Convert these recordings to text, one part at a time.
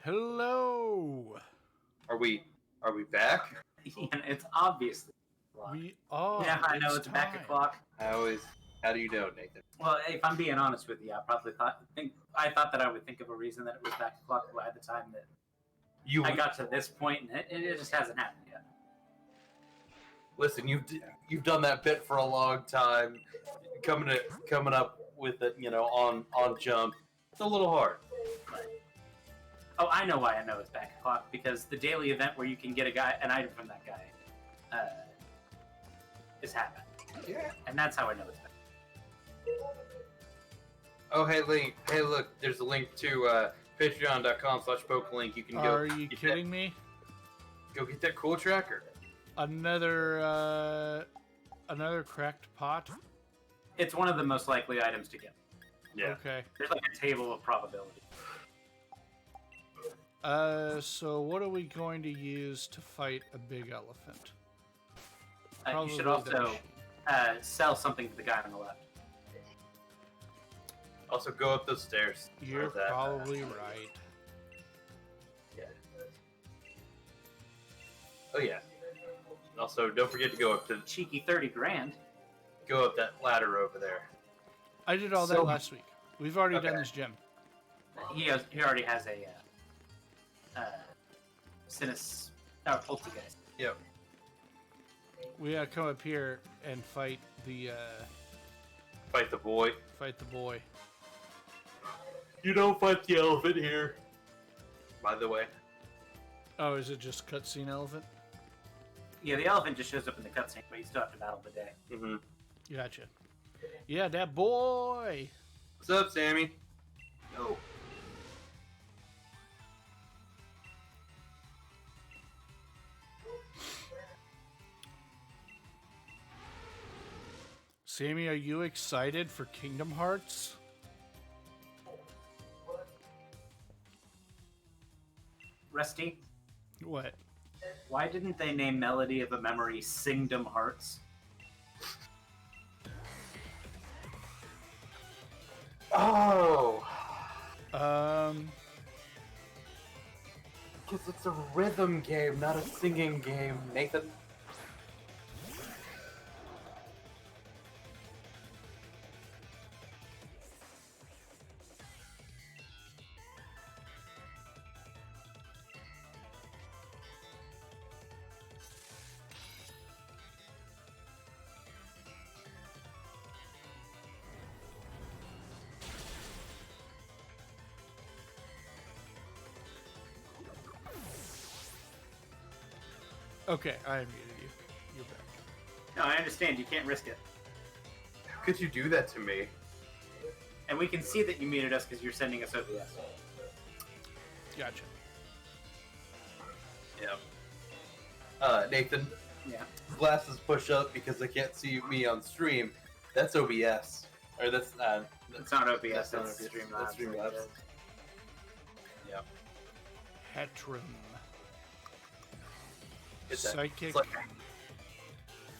Hello. Are we back? And it's obviously o'clock. We are. Yeah, I know it's back o'clock. How do you know, Nathan? Well, if I'm being honest with you, I thought that I would think of a reason that it was back o'clock by the time that I got to this point, and it just hasn't happened yet. Listen, you've done that bit for a long time. Coming up with it, on jump. It's a little hard. Oh, I know why I know it's back o'clock, because the daily event where you can get an item from that guy is happening. Yeah. And that's how I know it's back. Oh, hey, Link. Hey, look, there's a link to patreon.com/PokeLink. You can go. Are you kidding me? Go get that cool tracker. Another cracked pot? It's one of the most likely items to get. Yeah. Okay. There's like a table of probability. So what are we going to use to fight a big elephant? You should also sell something to the guy on the left. Also, go up those stairs. You're probably right. Yeah. Oh, yeah. Also, don't forget to go up to Cheeky 30 grand. Go up that ladder over there. I did all that last week. We've already done this gym. He already has a Poltergeist. Yep. We gotta come up here and fight the Fight the boy. Fight the boy. You don't fight the elephant here. By the way. Oh, is it just cutscene elephant? Yeah, the elephant just shows up in the cutscene, but you still have to battle the day. Mm-hmm. Gotcha. Yeah, that boy. What's up, Sammy? No. Sammy, are you excited for Kingdom Hearts? Rusty, What? why didn't they name Melody of a Memory Singdom Hearts? Oh. Because it's a rhythm game, not a singing game, Nathan. Okay, I muted you. You're back. No, I understand. You can't risk it. How could you do that to me? And we can see that you muted us because you're sending us OBS. Gotcha. Yeah. Nathan. Yeah. Glasses push up because they can't see me on stream. That's OBS. Or that's It's not OBS. That's OBS. Streamlabs. That's Streamlabs. Yeah. Hetrim. Psychic. Psychic.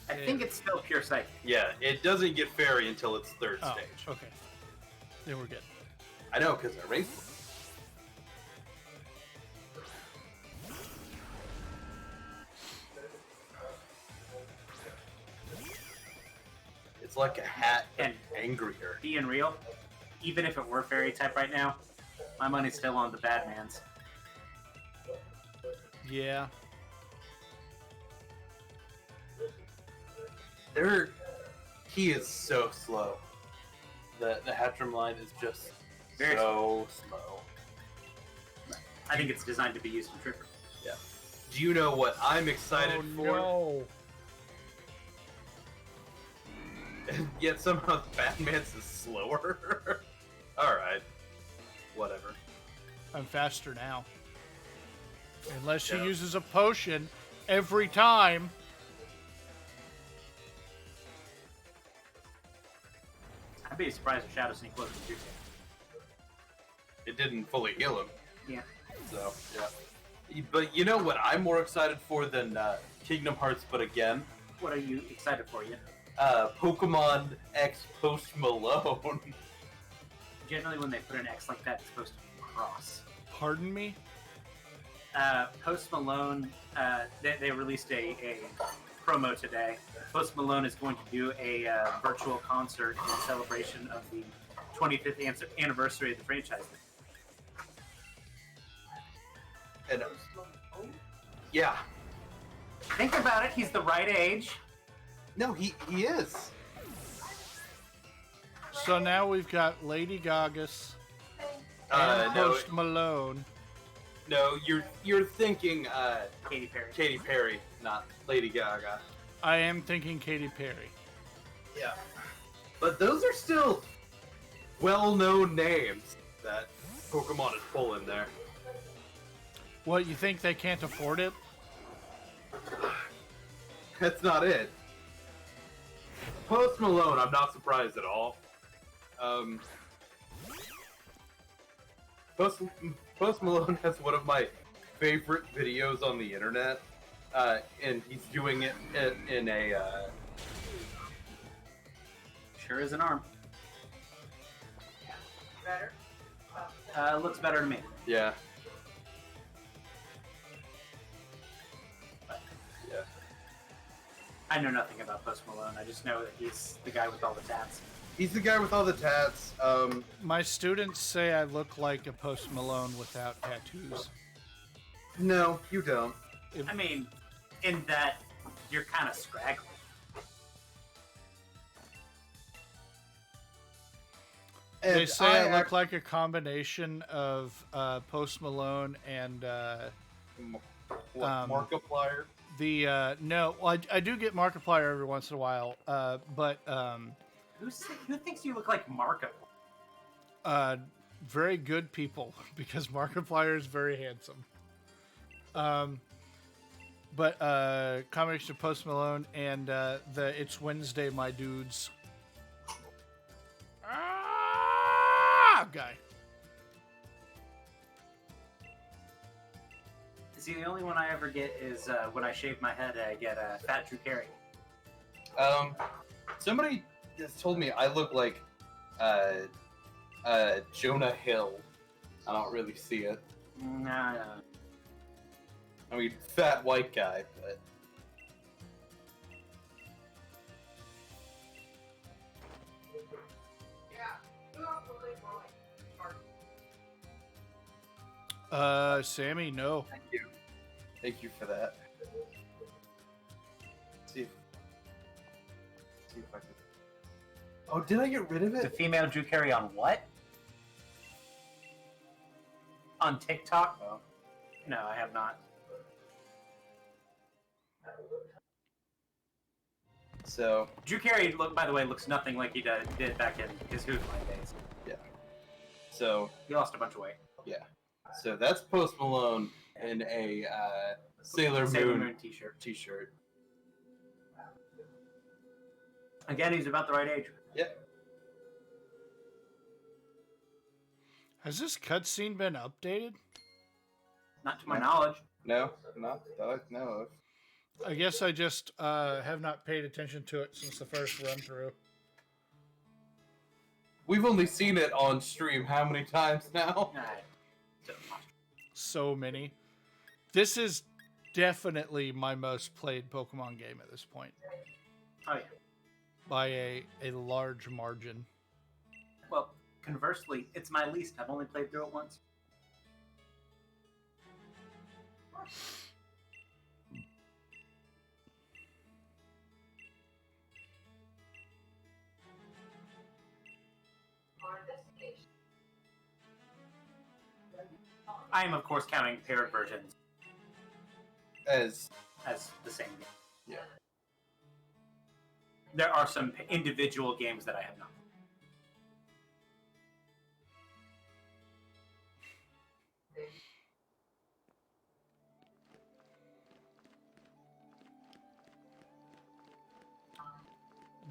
I think it's still pure psychic. Yeah, it doesn't get fairy until its third Oh, stage. okay. Then we're good. I know, because I raced it. It's like a hat, And angrier. being real, even if it were fairy type right now, my money's still on the Badmans. Yeah. He is so slow. The Hatcham line is just Very so slow. I think it's designed to be used in Tripper. Yeah. Do you know what I'm excited for? No. And yet somehow Batman's is slower. Alright. Whatever. I'm faster now. Unless she Yeah. uses a potion every time. I'd be surprised if Shadow Sneak wasn't juicing. It didn't fully heal him. Yeah. So, yeah. But you know what I'm more excited for than Kingdom Hearts, but again? What are you excited for, you? Pokemon X Post Malone. Generally, when they put an X like that, it's supposed to be cross. Pardon me? Post Malone, they released a promo today. Post Malone is going to do a virtual concert in celebration of the 25th anniversary of the franchise. And yeah, think about it. He's the right age. no, he is. So now we've got Lady Gaga's and No, Post Malone. no, you're thinking Katy Perry. Katy Perry, not Lady Gaga. I am thinking Katy Perry. Yeah, but those are still well-known names that Pokemon is pulling there. What, you think they can't afford it? That's not it. Post Malone, I'm not surprised at all. Post Malone has one of my favorite videos on the internet, and he's doing it in a. Sure is an arm. Better? Looks better to me. Yeah. Yeah. I know nothing about Post Malone. I just know that he's the guy with all the tats. He's the guy with all the tats. My students say I look like a Post Malone without tattoos. No, you don't. I mean, in that you're kind of scraggly. And They say I look like a combination of Post Malone and Markiplier. no. Well, I do get Markiplier every once in a while, but Who thinks you look like Marco? very good people because Markiplier is very handsome. But combination of Post Malone and the It's Wednesday, My Dudes guy. See, the only one I ever get is when I shave my head, I get a fat Drew Carey. Somebody just told me I look like Jonah Hill. I don't really see it. Nah. I mean, fat white guy, but Yeah. You don't really more like hard. Sammy, no. thank you. Thank you for that. See if I can. Oh, did I get rid of The it? female Drew Carey on what? On TikTok? Oh. No, I have not. So, Drew Carey, by the way, looks nothing like he did back in his Hoodline days. so He lost a bunch of weight. So that's Post Malone in a Sailor Moon t-shirt. t-shirt. Again, he's about the right age. Yeah. Has this cutscene been updated? Not to my knowledge. No, not that I know of. I guess I just have not paid attention to it since the first run through. We've only seen it on stream how many times now? So many. This is definitely my most played Pokemon game at this point. Oh, yeah. By a large margin. Well, conversely, it's my least. I've only played through it once. On investigation. I am, of course, counting paired versions As as the same game. yeah. There are some individual games that I have not.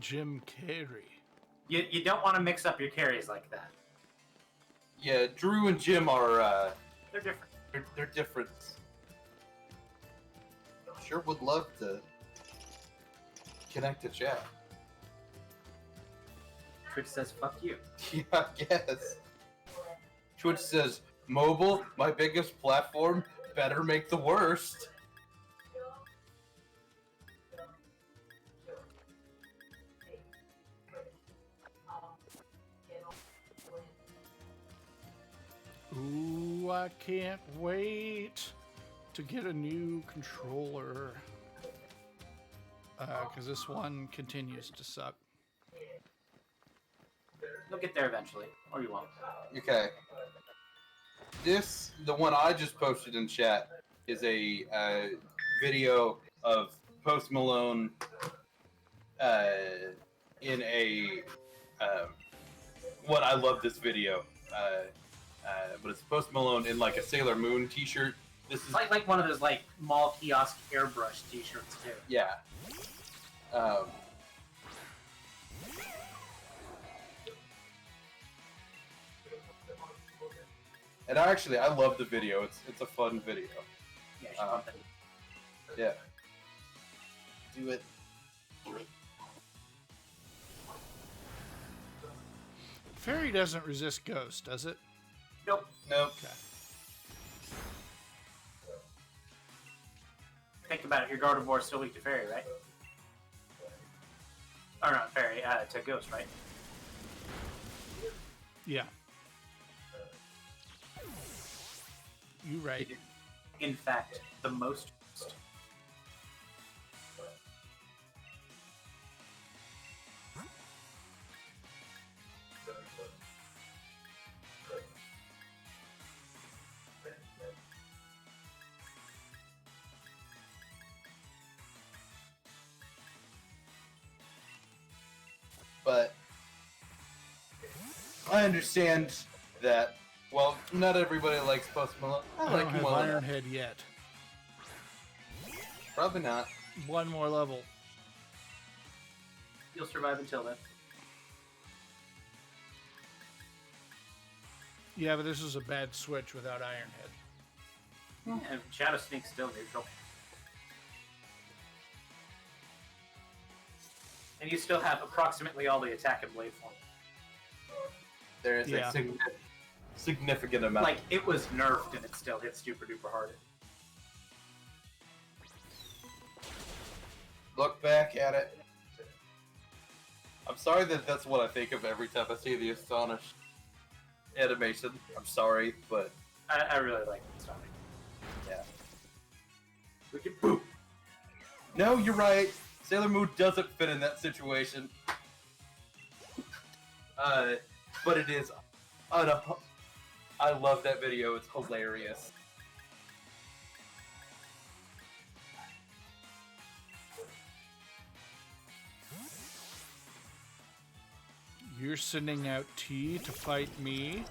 Jim Carrey. You don't want to mix up your carries like that. Yeah, Drew and Jim are They're different. they're different. Sure would love to connect to chat. Twitch says, fuck you. Yeah, I guess. Twitch says, mobile, my biggest platform, better make the worst. Ooh, I can't wait to get a new controller. Because this one continues to suck. You'll get there eventually, or you won't. Okay. The one I just posted in chat is a video of Post Malone in a what I love this video, but it's Post Malone in like a Sailor Moon T-shirt. This is It's like one of those like mall kiosk airbrush T-shirts too. yeah. And I love the video. It's a fun video. Yeah, you should bump it. Yeah. Do it. Fairy doesn't resist ghost, does it? Nope. Nope. Okay. Think about it. Your Gardevoir is still weak to Fairy, right? Or not Fairy, to Ghost, right? Yeah. You right. In fact, the most. But I understand that. Well, not everybody likes Post Malone. I I like don't him have well Iron enough. Head yet. Probably not. One more level. You'll survive until then. Yeah, but this is a bad switch without Iron Head. And Shadow Sneak's still neutral. And you still have approximately all the attack and blade form. There is Yeah. a significant amount. Like, it was nerfed and it still hits super duper hard. Look back at it. I'm sorry that that's what I think of every time I see the Astonished animation. I'm sorry, but I really like it, Sonic. yeah. We can boop. No, you're right. Sailor Moon doesn't fit in that situation. But it is. I love that video. It's hilarious. You're sending out tea to fight me.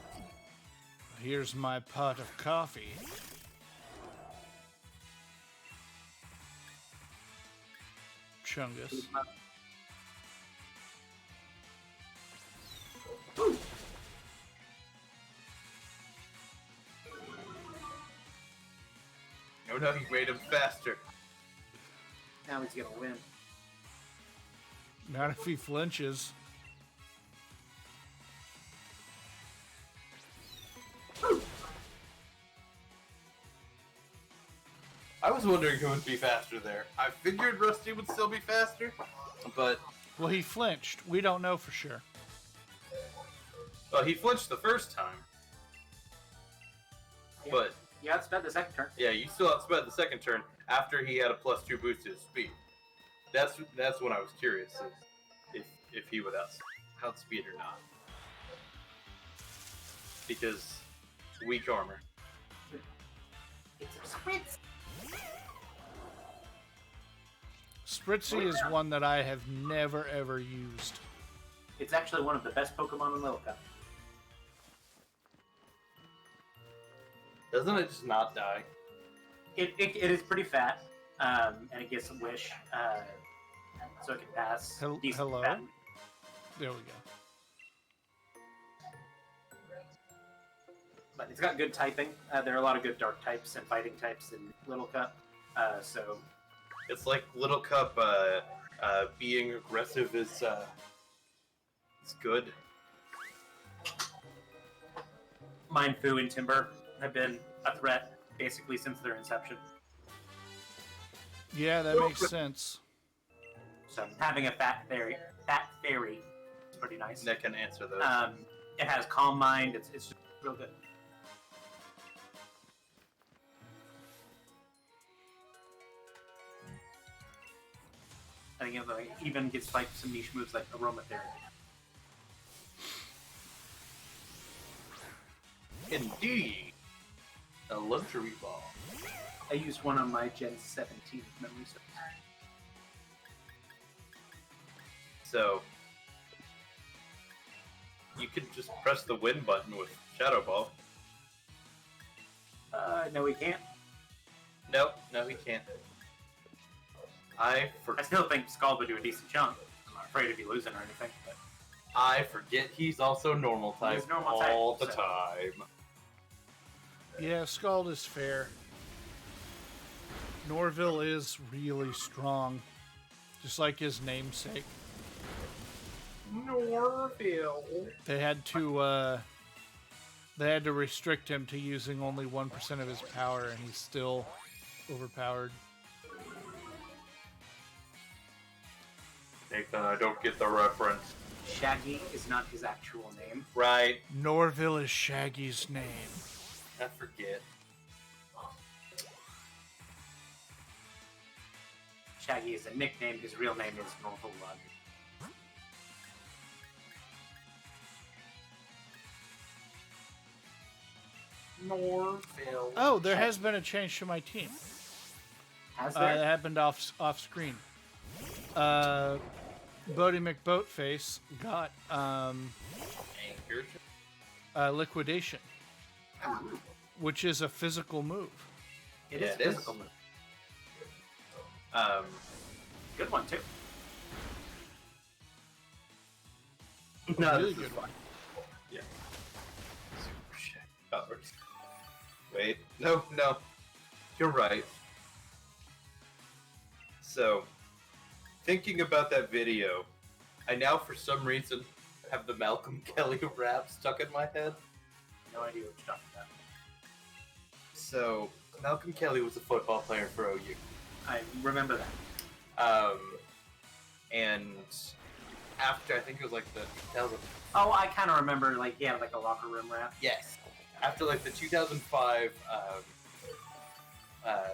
Here's my pot of coffee. Chungus. No, he made him faster. Now he's gonna win. Not if he flinches. I was wondering who would be faster there. I figured Rusty would still be faster, but Well, he flinched. We don't know for sure. well, he flinched the first time. Yeah. But You outspent the second turn. yeah, you still outspent the second turn after he had a +2 boost to his speed. That's when I was curious if he would outspeed or not. Because weak armor. It's a spritz. Spritzy is one that I have never ever used. It's actually one of the best Pokemon in Little Cup. Doesn't it just not die? It is pretty fat, and it gets a wish, so it can pass. decent Hello? fat. There we go. But it's got good typing. There are a lot of good dark types and fighting types in Little Cup, so It's like Little Cup being aggressive is good. Mindfu and Timber have been a threat basically since their inception. Yeah, that makes sense. So having a fat fairy is pretty nice. That can answer those. It has calm mind. It's just real good. I think it like, even gets like some niche moves like aromatherapy. Indeed. A luxury ball. I used one on my Gen 17 memory server. So you can just press the win button with Shadow Ball. No, we can't. No, he can't. I still think Scald would do a decent chunk. I'm not afraid of you losing or anything. But I forget he's also normal type He's normal type, all the so- time. Yeah, Scald is fair. Norville is really strong, just like his namesake. Norville. They had to restrict him to using only 1% of his power, and he's still overpowered. Nathan, I don't get the reference. Shaggy is not his actual name. Right. Norville is Shaggy's name. I forget. Shaggy is a nickname. His real name is Norval Lund. Norville. Oh, there has been a change to my team. Has It there? happened off screen. Bodie McBoatface got Anchor. liquidation, which is a physical move. It Yeah, is it a is. physical move. Um, Good one, too. no, Really this is good fine. Yeah. Super shit. Powers. Wait. No. You're right. So, thinking about that video, I now, for some reason, have the Malcolm Kelly rap stuck in my head. No idea what you're talking about. So, Malcolm Kelly was a football player for OU. I remember that. And after, I think it was like the 2000... Oh, I kind of remember, like, he had like a locker room rap. Yes. After like the 2005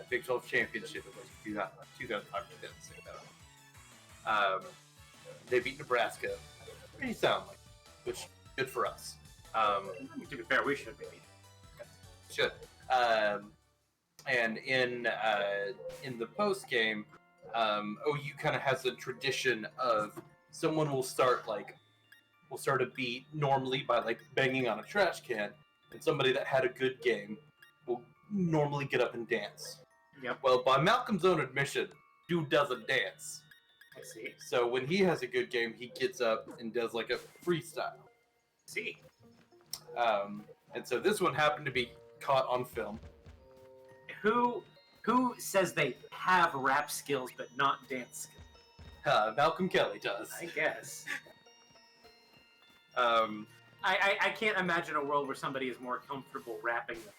Big 12 championship, it was 2005, 2006, I don't know. They beat Nebraska pretty soundly, which good for us. To be fair, we should be. Should. And in the post game, OU kind of has a tradition of someone will start a beat normally by like banging on a trash can, and somebody that had a good game will normally get up and dance. Yep. Well, by Malcolm's own admission, dude doesn't dance. I see. So when he has a good game, he gets up and does like a freestyle. See. And so this one happened to be caught on film. Who says they have rap skills but not dance skills? Malcolm Kelly does. I guess. Um, I can't imagine a world where somebody is more comfortable rapping than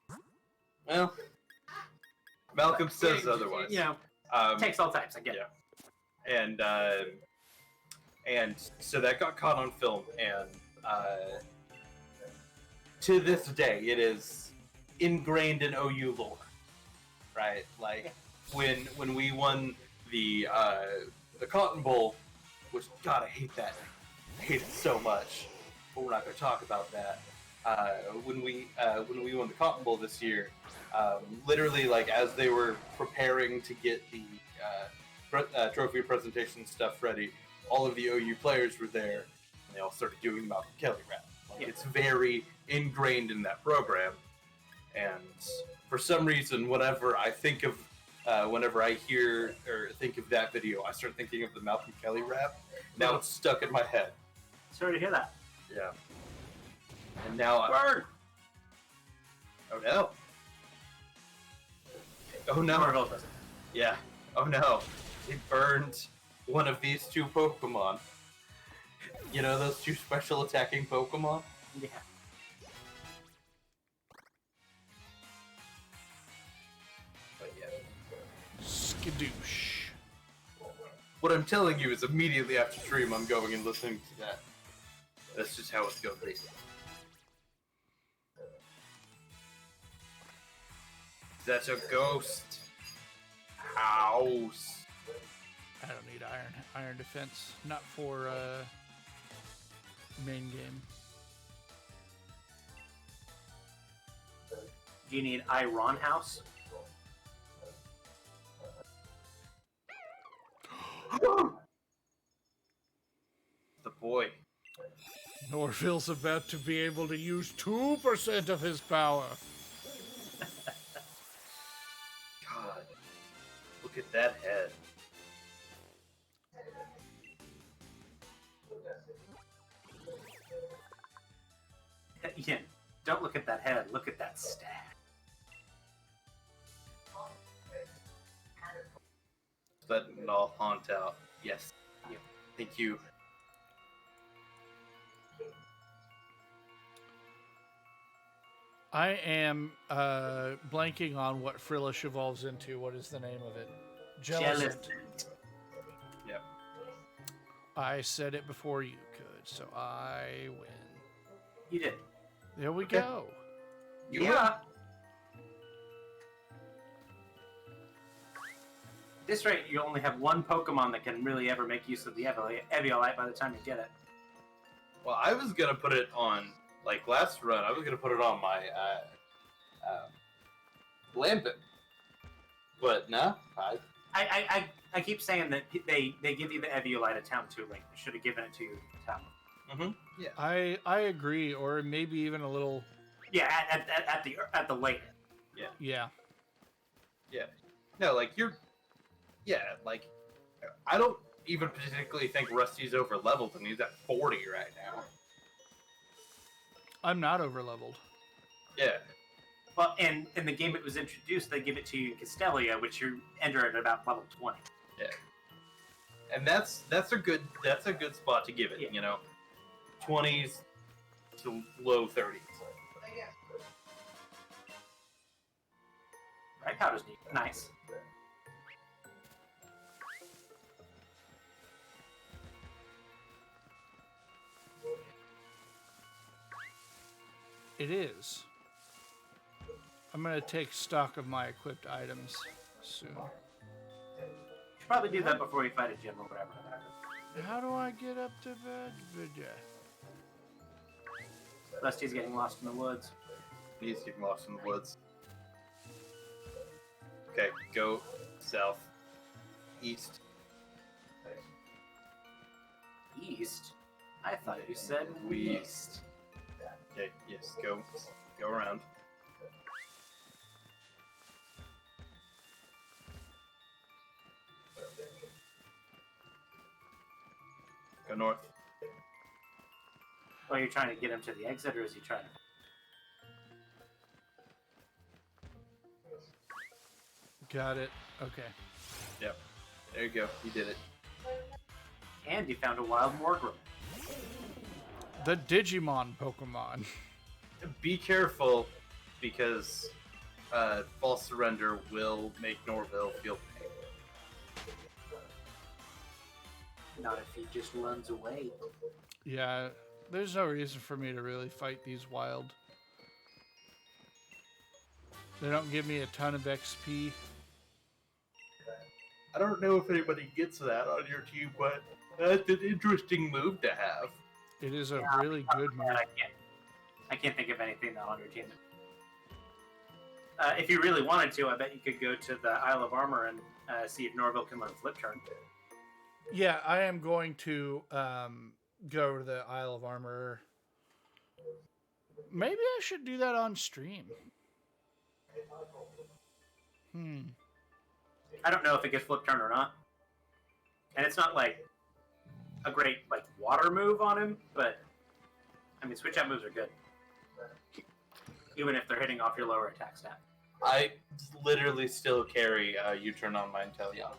dancing. well, Malcolm But, says yeah, otherwise. You know, takes all types. I get it. And so that got caught on film, and to this day, it is ingrained in OU lore, right? Like when we won the Cotton Bowl, which God, I hate that. I hate it so much, but we're not going to talk about that. When we won the Cotton Bowl this year, literally like as they were preparing to get the trophy presentation stuff ready, all of the OU players were there, and they all started doing Malcolm Kelly rap. Like, Yeah. It's very ingrained in that program, and for some reason, whenever I think of, whenever I hear or think of that video, I start thinking of the Malcolm Kelly rap. Now it's stuck in my head. Sorry to hear that. Yeah. And now Bird. oh no. Oh no. Marvel does it. Yeah. Oh no. It burned one of these two Pokemon. You know those two special attacking Pokemon? Yeah. Skadoosh. What I'm telling you is immediately after stream, I'm going and listening to that. That's just how it's going to be. That's a ghost house. I don't need iron defense. Not for main game. Do you need Iron House? The boy. Norville's about to be able to use 2% of his power. God. Look at that head. Yeah, don't look at that head, look at that stat. Letting it all haunt out. Yes. Yep. Thank you. I am blanking on what Frillish evolves into. What is the name of it? Jellicent. Yep. I said it before you could, so I win. You did. There we Okay. go. Yeah. At this rate, you only have one Pokemon that can really ever make use of the Eviolite by the time you get it. Well, I was gonna put it on, like last run, I was gonna put it on my Lambent. But no, I keep saying that they give you the Eviolite at town too late. They should have given it to you at town. Yeah. I agree, or maybe even a little. Yeah, at the late. Yeah. Yeah. No, like you're. Yeah, like I don't even particularly think Rusty's over leveled, and he's at 40 right now. I'm not over leveled. Yeah. Well, and in the game it was introduced, they give it to you in Castelia, which you enter at about level 20. Yeah. And that's a good spot to give it. Yeah. You know, 20s to low 30s. Right powder's neat. Nice. It is. I'm going to take stock of my equipped items soon. You should probably do that before you fight a gym or whatever. How do I get up to bed? Rusty's getting lost in the woods. He's getting lost in the woods. Okay, go south, east. East? I thought you said west. Okay, yes, go around. Go north. Oh, you're trying to get him to the exit, or is he trying to... Got it. Okay. Yep. There you go. You did it. And you found a wild Morgrem. The Digimon Pokemon. Be careful, because false surrender will make Norville feel pain. Not if he just runs away. Yeah, there's no reason for me to really fight these wild. They don't give me a ton of XP. I don't know if anybody gets that on your team, but that's an interesting move to have. It is a really good move. I can't think of anything that on your team. If you really wanted to, I bet you could go to the Isle of Armor and see if Norville can learn Flip Turn. Yeah, I am going to go to the Isle of Armor. Maybe I should do that on stream. I don't know if it gets Flip Turn or not. And it's not like a great water move on him, but I mean switch out moves are good. Even if they're hitting off your lower attack stat. I literally still carry U-turn on my Inteleon.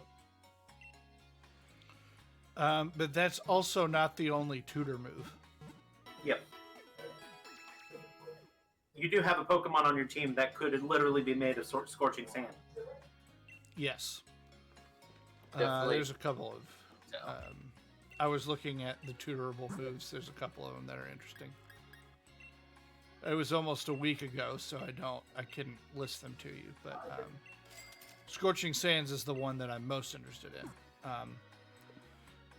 But that's also not the only tutor move. Yep. You do have a Pokemon on your team that could literally be made of Scorching Sand. Yes. Definitely. There's a couple of. No. I was looking at the tutorable moves. There's a couple of them that are interesting. It was almost a week ago, so I couldn't list them to you. But Scorching Sands is the one that I'm most interested in.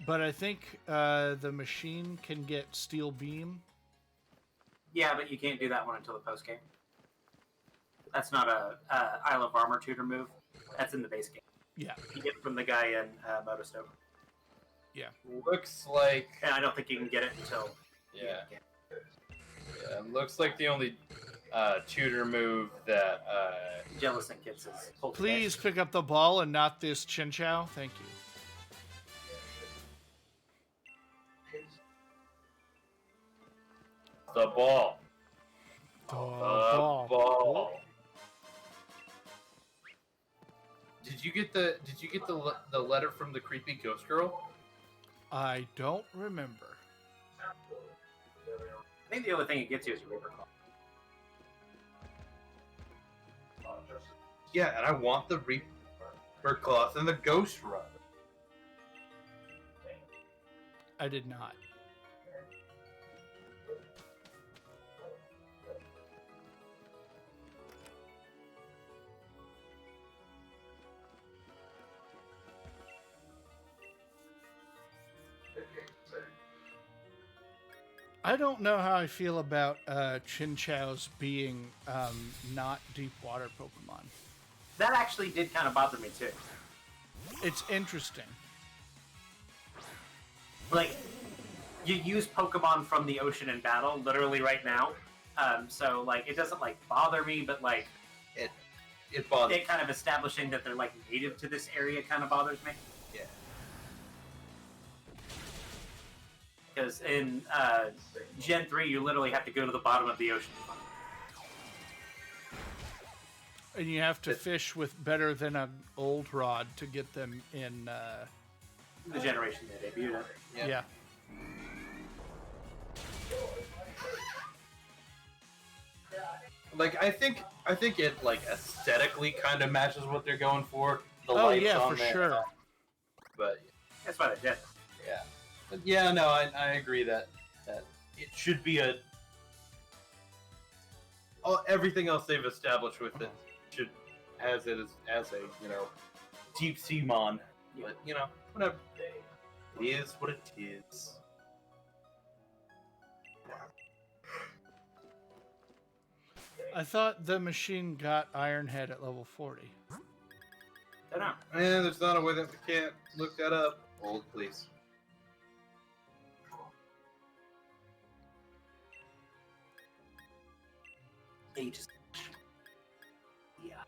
But I think the machine can get Steel Beam. Yeah, but you can't do that one until the post game. That's not a Isle of Armor tutor move. That's in the base game. Yeah, You get it from the guy in Motostoke. yeah. Looks like And I don't think you can get it until yeah. Yeah, it looks like the only tutor move that Jealous and gets is Poltergeist. Please pick up the ball and not this Chin Chow. Thank you. the ball. Ball. Ball. Did you get the letter from the creepy ghost girl? I don't remember. I think the only thing it gets you is a Reaper Claw. Yeah, and I want the Reaper Cloth and the Ghost Run. I did not. I don't know how I feel about Chin Chow's being not deep water Pokemon. That actually did kind of bother me too. It's interesting. Like, you use Pokemon from the ocean in battle, literally right now. So, like, it doesn't, like, bother me, but, like, It bothers. it kind of establishing that they're, like, native to this area kind of bothers me. Yeah. Because in Gen 3, you literally have to go to the bottom of the ocean. And you have to fish with better than an old rod to get them in. The generation they debuted in. Yeah. Like I think it like aesthetically kind of matches what they're going for. The Oh lights yeah, on for there. sure. But That's why they did. yeah, but yeah, no, I agree that it should be a. Everything else they've established with it should has it as a deep sea mon. But whatever. It is what it is. I thought the machine got Iron Head at level 40. I don't know. Man, there's not a way that we can't look that up. Hold, please. Ages. Yeah.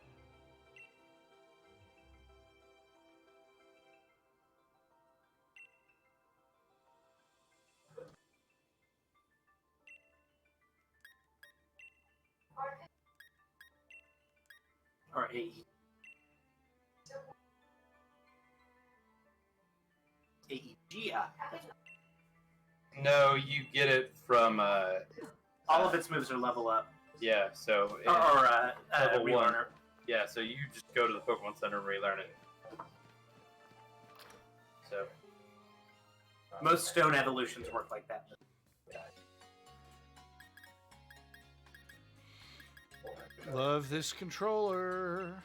Or AE. AEG. No, you get it from All of its moves are level up. yeah. So Or level one. relearner. Yeah, so you just go to the Pokemon Center and relearn it. So Most stone evolutions work like that. Love this controller.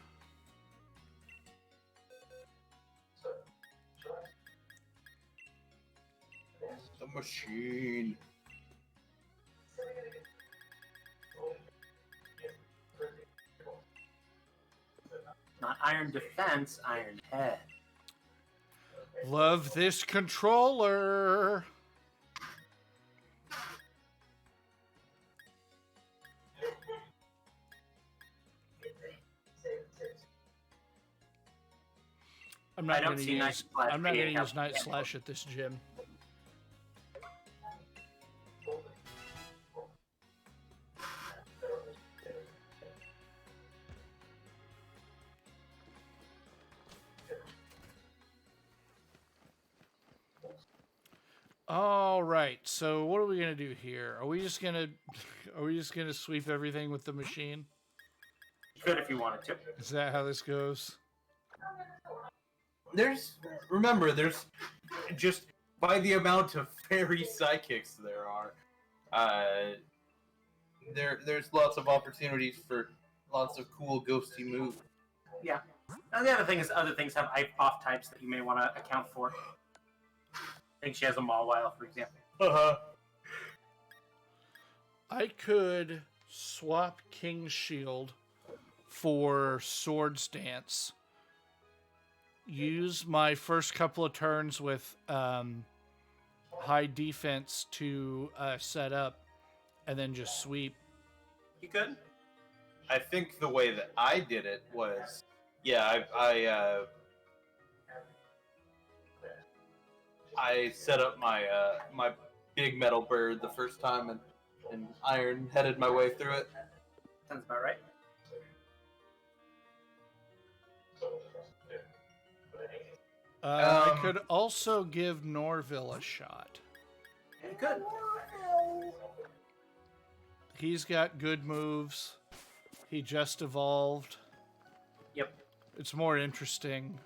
the machine. Not Iron Defense, Iron Head. Love this controller. I'm I not don't going to see Night use. Slash I'm not being going to use helpful. Night Slash at this gym. All right. So what are we gonna do here? Are we just gonna sweep everything with the machine? You could if you wanted to. Is that how this goes? remember, there's just by the amount of fairy psychics there are, there's lots of opportunities for lots of cool ghosty moves. Yeah. And the other thing is, other things have off types that you may want to account for. I think she has a Mawile, for example. I could swap King's Shield for Swords Dance. Use my first couple of turns with high defense to set up, and then just sweep. You could. I think the way that I did it was, I set up my my big metal bird the first time and iron headed my way through it. Sounds about right. I could also give Norville a shot. You could. He's got good moves. He just evolved. Yep. It's more interesting.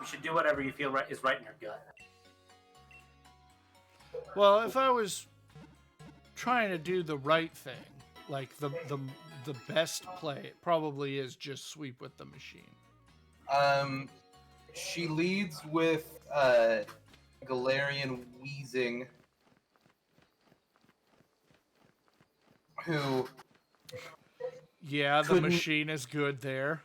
You should do whatever you feel is right in your gut. Well, if I was trying to do the right thing, like the best play, it probably is just sweep with the machine. She leads with Galarian Wheezing, who Yeah, the couldn't- machine is good there.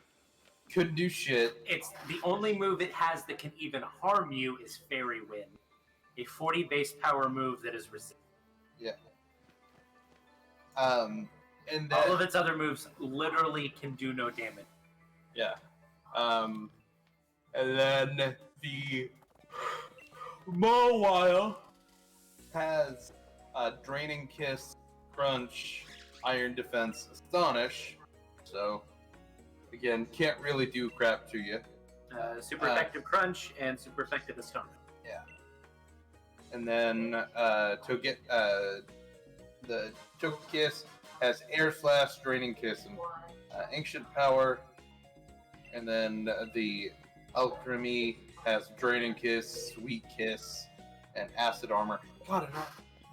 couldn't do shit. It's the only move it has that can even harm you is Fairy Wind, a 40 base power move that is resistant. Yeah. And then, All of its other moves literally can do no damage. yeah. And then the Mawile has Draining Kiss, Crunch, Iron Defense, Astonish. So, again, can't really do crap to you. Super effective Crunch and super effective Astonish. And then to get the Togekiss has Air Slash, Draining Kiss, and Ancient Power. And then the Alchemy has Draining Kiss, Sweet Kiss, and Acid Armor. God,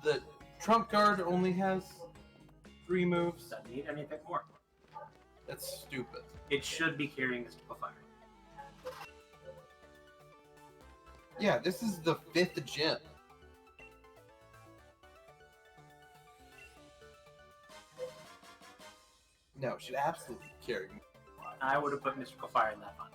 the Trump card only has 3 moves. Doesn't need anything more. That's stupid. It should be carrying Mystical Fire. Yeah, this is the 5th gym. No, it should absolutely carry me. I would have put Mystical Fire in that one.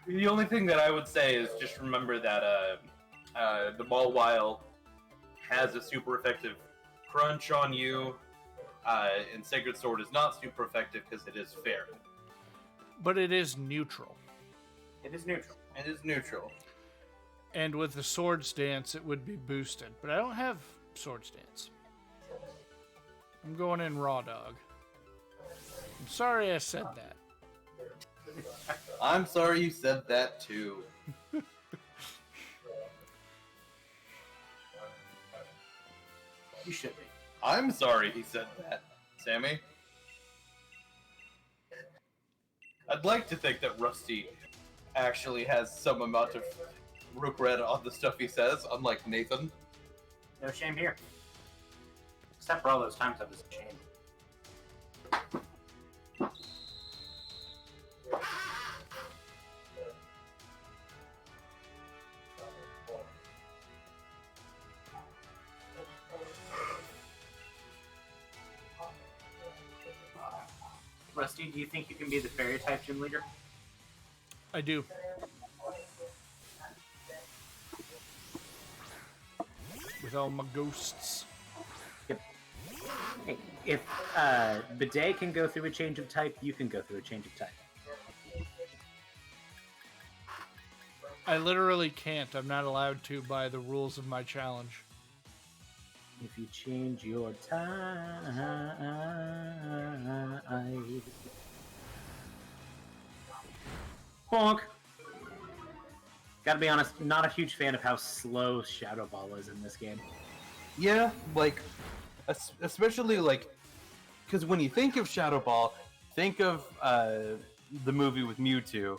The only thing that I would say is just remember that the Mawile has a super effective Crunch on you, and Sacred Sword is not super effective because it is fair. But it is neutral. It is neutral. It is neutral. And with the Swords Dance, it would be boosted. But I don't have Swords Dance. I'm going in Raw Dog. I'm sorry I said that. I'm sorry you said that too. You should be. I'm sorry he said that, Sammy. I'd like to think that Rusty actually has some amount of regret on the stuff he says, unlike Nathan. No shame here. Except for all those times I was ashamed. Rusty, do you think you can be the fairy type gym leader? I do. With all my ghosts. Yep. Hey, if Bidet can go through a change of type, you can go through a change of type. I literally can't. I'm not allowed to by the rules of my challenge. If you change your type... Honk! Gotta be honest, not a huge fan of how slow Shadow Ball is in this game. Yeah, like, especially like, because when you think of Shadow Ball, think of the movie with Mewtwo,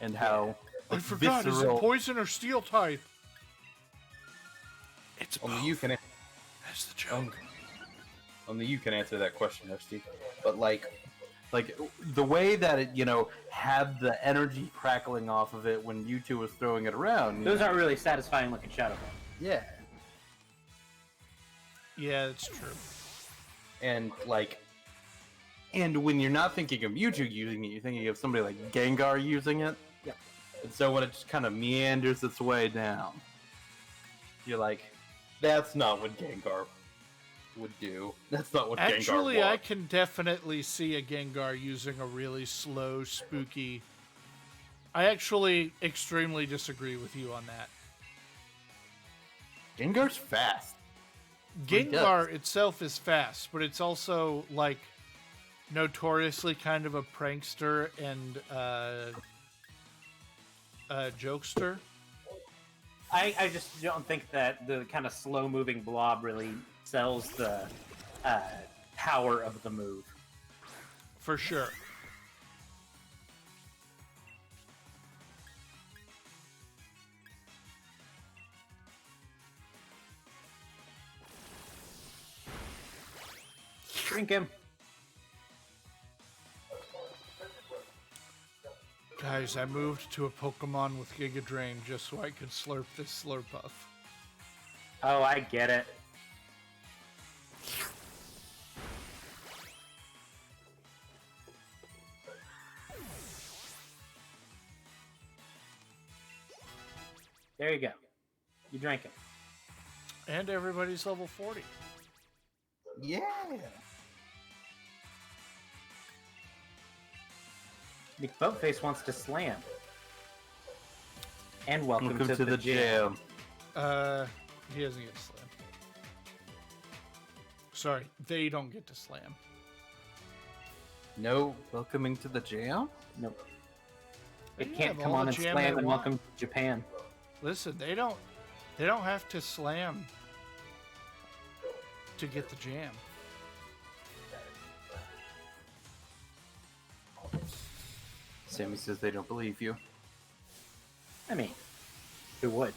and how I like, forgot. Is it visceral. poison or steel type? It's Only both. you can. That's the joke. Only you can answer that question, there, Steve. But like the way that it, had the energy crackling off of it when Mewtwo was throwing it around. Those aren't really satisfying looking Shadow Ball. Yeah. Yeah, it's true. And when you're not thinking of Mewtwo using it, you're thinking of somebody like Gengar using it. Yep. And so when it just kind of meanders its way down, you're like, that's not what Gengar would do. That's not what Actually, Gengar I wants. can definitely see a Gengar using a really slow, spooky. I actually extremely disagree with you on that. Gengar's fast. He does. Gengar itself is fast, but it's also like notoriously kind of a prankster and a jokester. I just don't think that the kind of slow moving blob really sells the power of the move. For sure. Drink him. Guys, I moved to a Pokemon with Giga Drain just so I could slurp this Slurpuff. Oh, I get it. There you go. You drank it. And everybody's level 40. Yeah. Nick Boatface wants to slam. And welcome Welcome to the jam. He doesn't get to slam. Sorry, they don't get to slam. No welcoming to the jam? Nope. They It can can't have come all on the and jam slam they and want. welcome to Japan. Listen, they don't have to slam to get the jam. Sammy says they don't believe you. I mean, who would?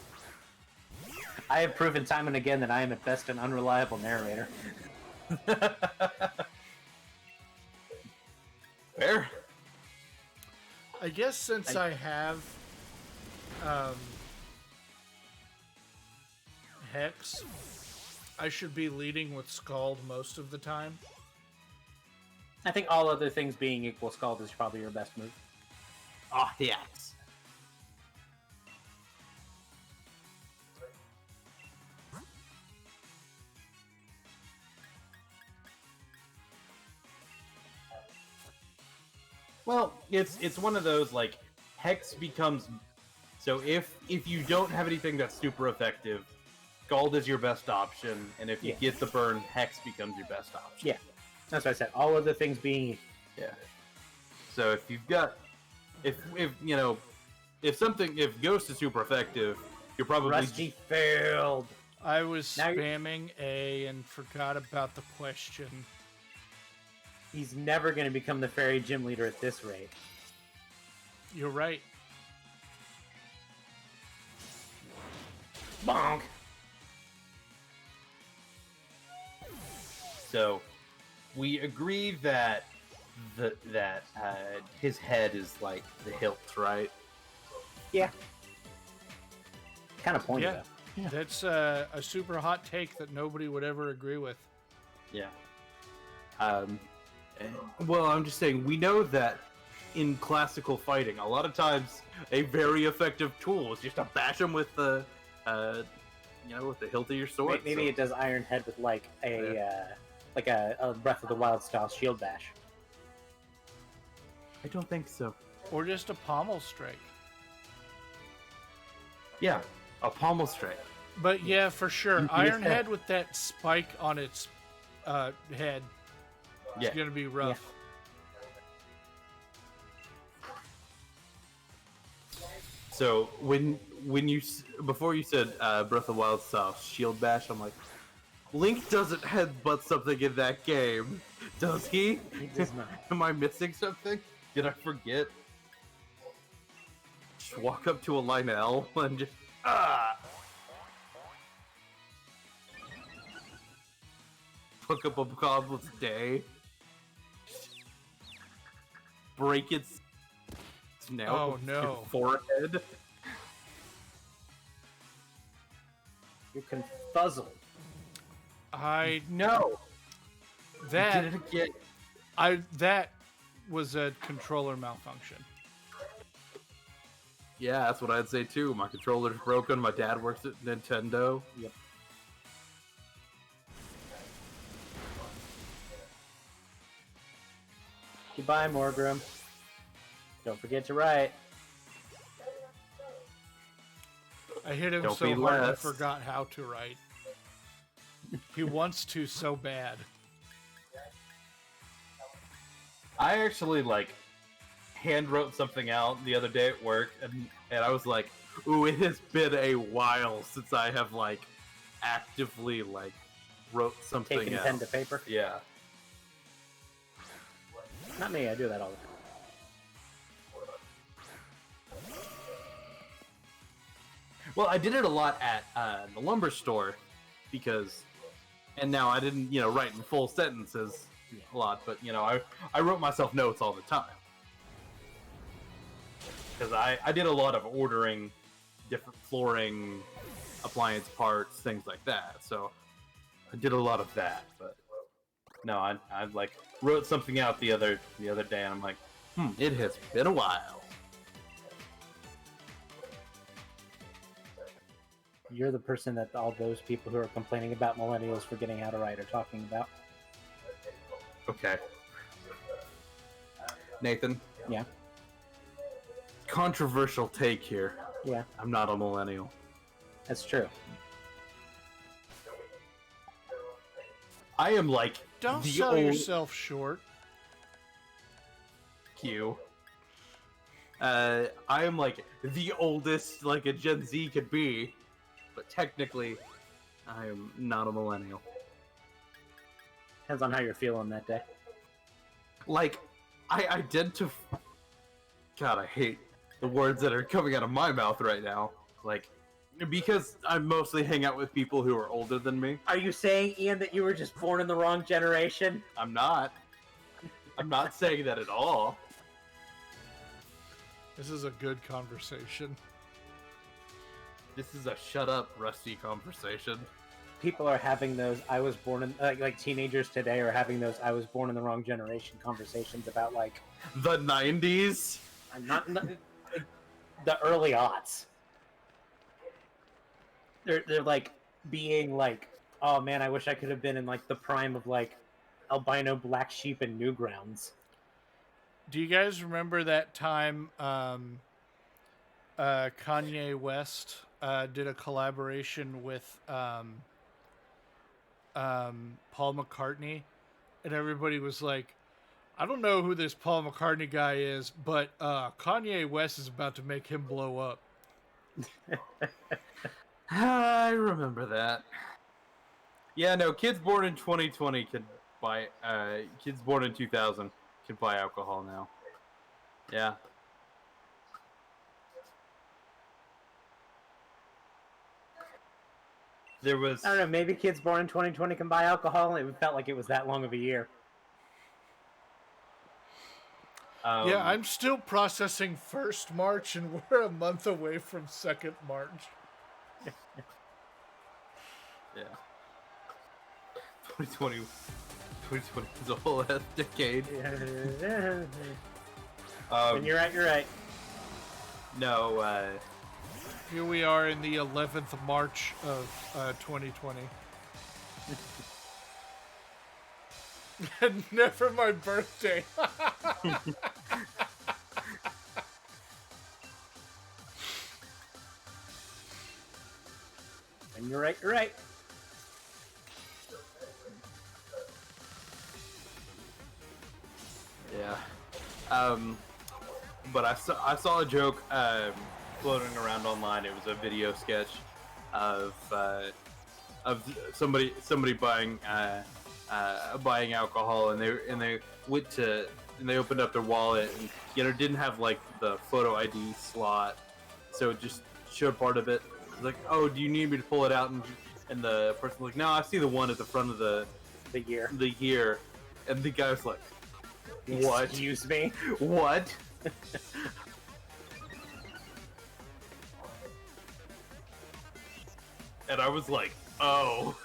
I have proven time and again that I am at best an unreliable narrator. Fair. I guess since I have Hex, I should be leading with Scald most of the time. I think all other things being equal, Scald is probably your best move. Oh, yes. Well, it's one of those like Hex becomes so if you don't have anything that's super effective, Scald is your best option, and if you Yeah. get the burn, Hex becomes your best option. Yeah, that's what I said. All other things being Yeah. So if you've got if Ghost is super effective, you're probably Rusty failed. I was Now you're- spamming A and forgot about the question. He's never going to become the fairy gym leader at this rate. You're right. Bonk. So we agree that his head is like the hilt, right? Yeah. Kind of pointy Yeah. though. That's a super hot take that nobody would ever agree with. Yeah. Well, I'm just saying, we know that in classical fighting, a lot of times a very effective tool is just to bash him with the, with the hilt of your sword. Maybe so- it does Iron Head with like a Breath of the Wild style shield bash. I don't think so. Or just a pommel strike. Yeah, a pommel strike. But yeah, for sure. You Iron missed Head with that spike on its head is Yeah. going to be rough. So when you before you said Breath of the Wild style shield bash, I'm like, Link doesn't headbutt something in that game, does he? He does not. Am I missing something? Did I forget? Just walk up to a Lionel and just fuck up a goblet's day, break its snout, Oh, no. forehead. You confuzzled. No, That did it again. that was a controller malfunction. Yeah, that's what I'd say too. My controller's broken. My dad works at Nintendo. Yep. Goodbye, Morgrim. Don't forget to write. I hit him Don't so be hard I less. forgot how to write. He wants to so bad. I actually hand wrote something out the other day at work, and I was like, "Ooh, it has been a while since I have actively wrote something Taking out." pen to paper. Yeah. Not me. I do that all the time. Well, I did it a lot at the lumber store because, and now I didn't, write in full sentences a lot, but I wrote myself notes all the time because I did a lot of ordering different flooring, appliance parts, things like that. So I did a lot of that, but no, I wrote something out the other day, and I'm like, it has been a while. You're the person that all those people who are complaining about millennials forgetting how to write are talking about. Okay. Nathan. Yeah. Controversial take here. Yeah, I'm not a millennial. that's true. I am Don't the sell old yourself short. Q. I am the oldest a Gen Z could be, but technically, I am not a millennial. Depends on how you're feeling that day. I identify. God, I hate the words that are coming out of my mouth right now. Because I mostly hang out with people who are older than me. Are you saying, Ian, that you were just born in the wrong generation? I'm not. I'm not saying that at all. This is a good conversation. This is a shut up, Rusty conversation. People are having those I was born in like teenagers today are having those I was born in the wrong generation conversations about The 90s? I'm not the early aughts. They're being oh man, I wish I could have been in the prime of albino black sheep and Newgrounds. Do you guys remember that time Kanye West did a collaboration with Paul McCartney, and everybody was like, I don't know who this Paul McCartney guy is, but Kanye West is about to make him blow up. I remember that. Yeah, no, kids born in 2020 can buy, kids born in 2000 can buy alcohol now. Yeah. There was... I don't know, maybe kids born in 2020 can buy alcohol, and it felt like it was that long of a year. Yeah, I'm still processing 1st March, and we're a month away from 2nd March. Yeah. 2020 is a whole ass decade. And you're right. No, Here we are in the 11th March of 2020. And never my birthday. And you're right. yeah. But I saw a joke floating around online. It was a video sketch of somebody buying buying alcohol, and they went to and they opened up their wallet, and didn't have like the photo ID slot, so it just showed part of it. It's like, oh, do you need me to pull it out? And the person's like, no, I see the one at the front of the year, and the guy was like, what? Excuse me? What? And I was like, oh.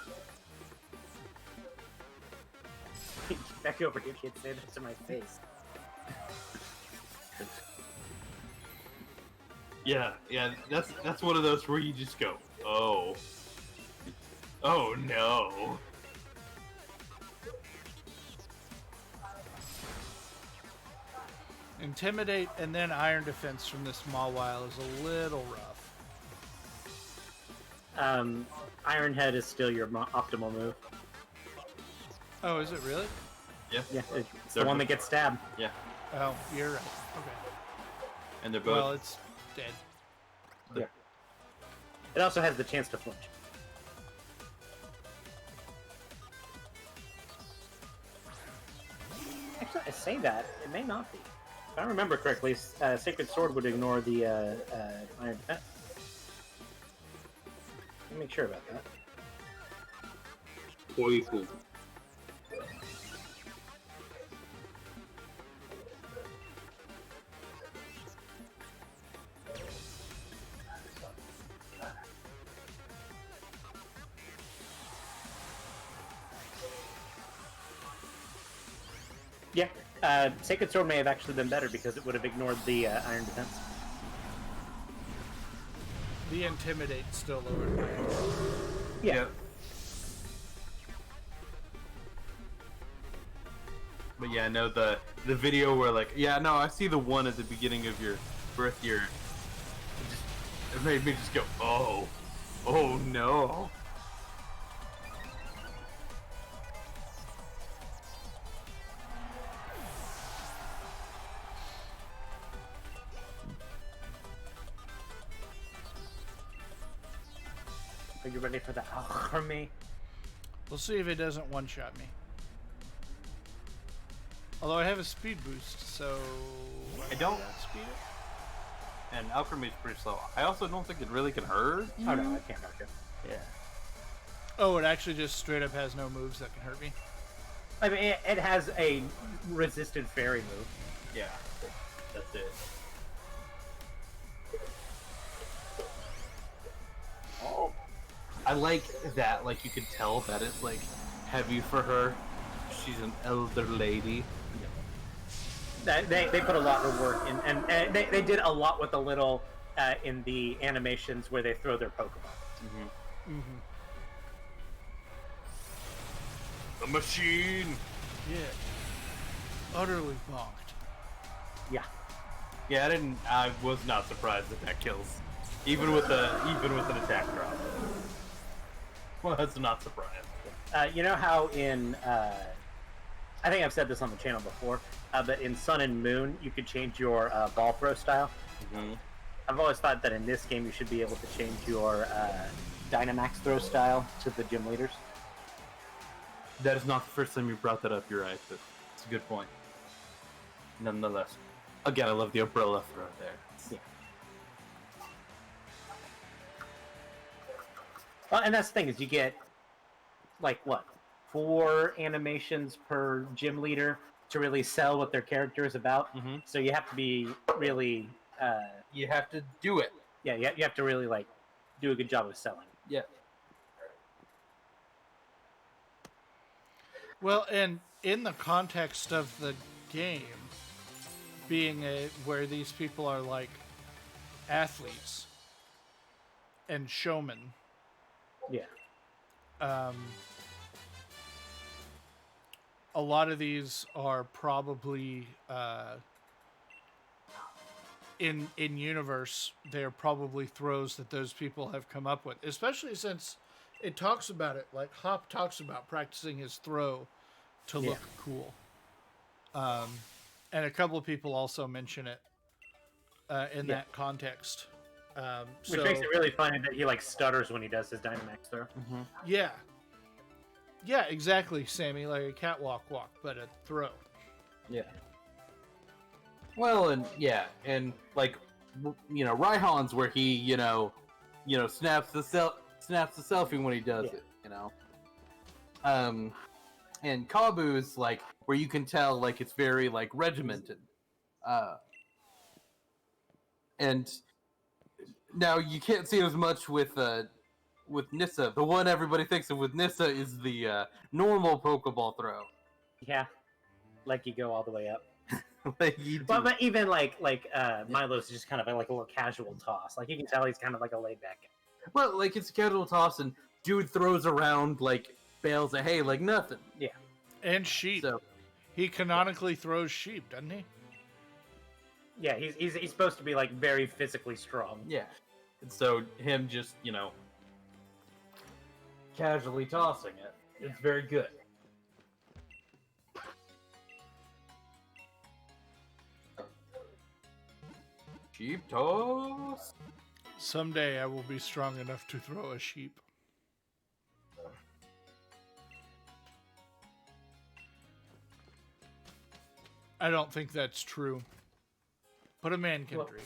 Back over here, kid. Say that to my face. Yeah, that's one of those where you just go, oh. Oh no. Intimidate and then Iron Defense from this Mawile is a little rough. Iron Head is still your optimal move. Oh, is it really? Yeah. Yeah, it's the one that gets stabbed. Yeah. Oh, you're right. Okay. And they're both. Well, it's dead. Yeah. It also has the chance to flinch. Actually, I say that, it may not be. If I remember correctly, Sacred Sword would ignore the Iron Defense. Let me make sure about that. Poison. Yeah, Sacred Sword may have actually been better because it would have ignored the Iron Defense. The Intimidate still lowered. Yeah. Yep. But yeah, no, the video where like, yeah, no, I see the one at the beginning of your birth year. It made me just go, oh no. Are you ready for the army? We'll see if it doesn't one-shot me. Although I have a speed boost, so... I don't. Speed it? And alchemy is pretty slow. I also don't think it really can hurt. Oh no, I can't hurt you. Yeah. Oh, it actually just straight up has no moves that can hurt me? I mean, it has a resisted fairy move. Yeah. That's it. Oh. I like that, like, you could tell that it's, like, heavy for her. She's an elder lady. They put a lot of work in, and they did a lot with a little in the animations where they throw their Pokemon. Mm-hmm. Mm-hmm. The machine! Yeah. Utterly bonked. Yeah. Yeah, I was not surprised that kills. Even with an attack drop. Well, that's not surprising. You know how in I think I've said this on the channel before, but in Sun and Moon you could change your ball throw style. Mm-hmm. I've always thought that in this game you should be able to change your Dynamax throw style to the gym leaders. That is not the first time you brought that up, you're right, but it's a good point. Nonetheless. Again, I love the umbrella throw there. Yeah. Well, and that's the thing is you get like what 4 animations per gym leader to really sell what their character is about. Mm-hmm. So you have to be really You have to do it. yeah, you have to really like do a good job of selling. Yeah. Well, and in the context of the game, being where these people are like athletes and showmen, Yeah. A lot of these are probably in universe. They're probably throws that those people have come up with, especially since it talks about it. Like Hop talks about practicing his throw to look cool, and a couple of people also mention it in that context. Which So makes it really funny that he like stutters when he does his Dynamax throw. yeah, yeah, exactly, Sammy, like a catwalk walk, but a throw. Yeah. Well, and yeah, and like Raihan's where he snaps the selfie when he does Yeah. it. And Kabu's like where you can tell like it's very like regimented. And now you can't see it as much with Nissa. The one everybody thinks of with Nissa is the normal Pokeball throw. Yeah, like you go all the way up. Like you do. But even like Milo's just kind of like a little casual toss. Like you can tell he's kind of like a laid back guy. Well, like it's a casual toss, and dude throws around like bales of hay like nothing. Yeah. And sheep. So He canonically throws sheep, doesn't he? Yeah, he's supposed to be like very physically strong. yeah, and so him just casually tossing it. It's very good. Sheep toss. Someday I will be strong enough to throw a sheep. I don't think that's true. But a man can Well- dream.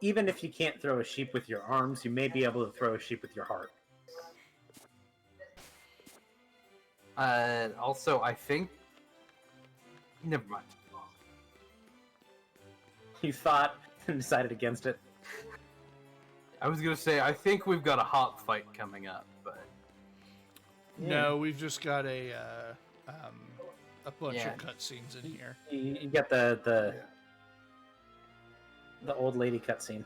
Even if you can't throw a sheep with your arms, you may be able to throw a sheep with your heart. Also, I think. Never mind. You thought and decided against it. I was gonna say I think we've got a hop fight coming up, but No, we've just got a bunch Yeah. of cutscenes in here. You got the old lady cutscene.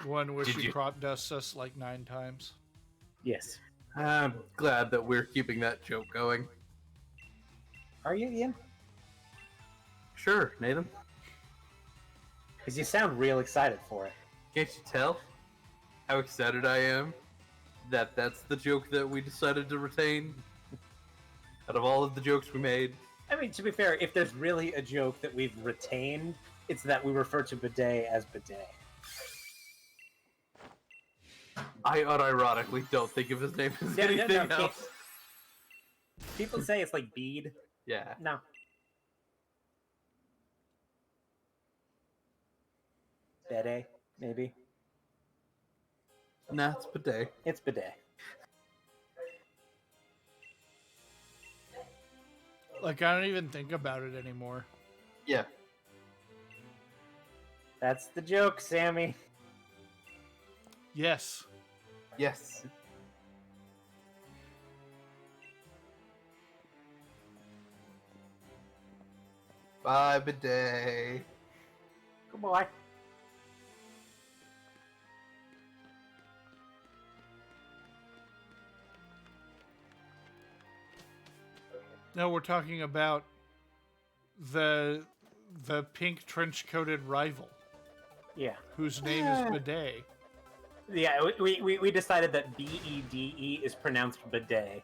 One where Did she you- crop dusts us like 9 times. Yes. I'm glad that we're keeping that joke going. Are you, Ian? Sure, Nathan. Because you sound real excited for it. Can't you tell how excited I am that that's the joke that we decided to retain out of all of the jokes we made? I mean, to be fair, if there's really a joke that we've retained, it's that we refer to bidet as bidet. I unironically don't think of his name as Yeah, no, anything no, else. People say it's like bead. Yeah. No. Bidet, maybe. Nah, it's bidet. It's bidet. Like, I don't even think about it anymore. Yeah. That's the joke, Sammy. Yes. Yes. Bye, bidet. Good boy. No, we're talking about the pink trench-coated rival, Yeah. whose name is Bidet. Yeah, we decided that B-E-D-E is pronounced bidet.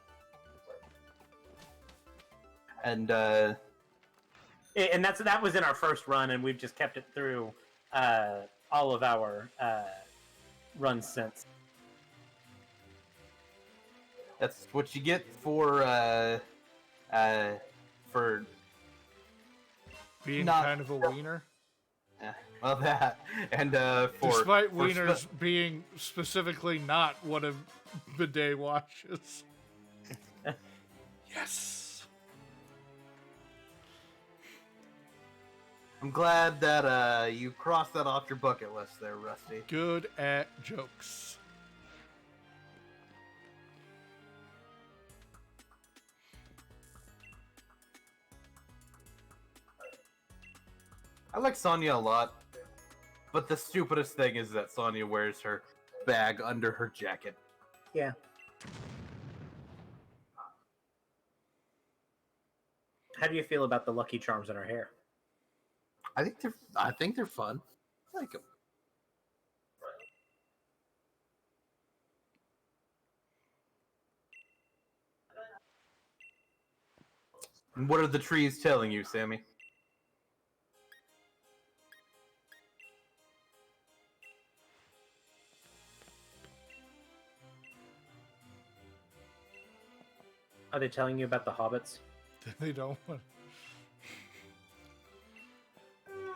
And And that was in our first run, and we've just kept it through all of our runs since. that's what you get for Being Not- kind of a wiener. well that and for Despite for wieners being specifically not one of Bidet watches. Yes. I'm glad that you crossed that off your bucket list there, Rusty. Good at jokes. I like Sonya a lot, but the stupidest thing is that Sonya wears her bag under her jacket. Yeah. How do you feel about the Lucky Charms in her hair? I think they're fun. I like them. And what are the trees telling you, Sammy? Are they telling you about the hobbits? They don't want.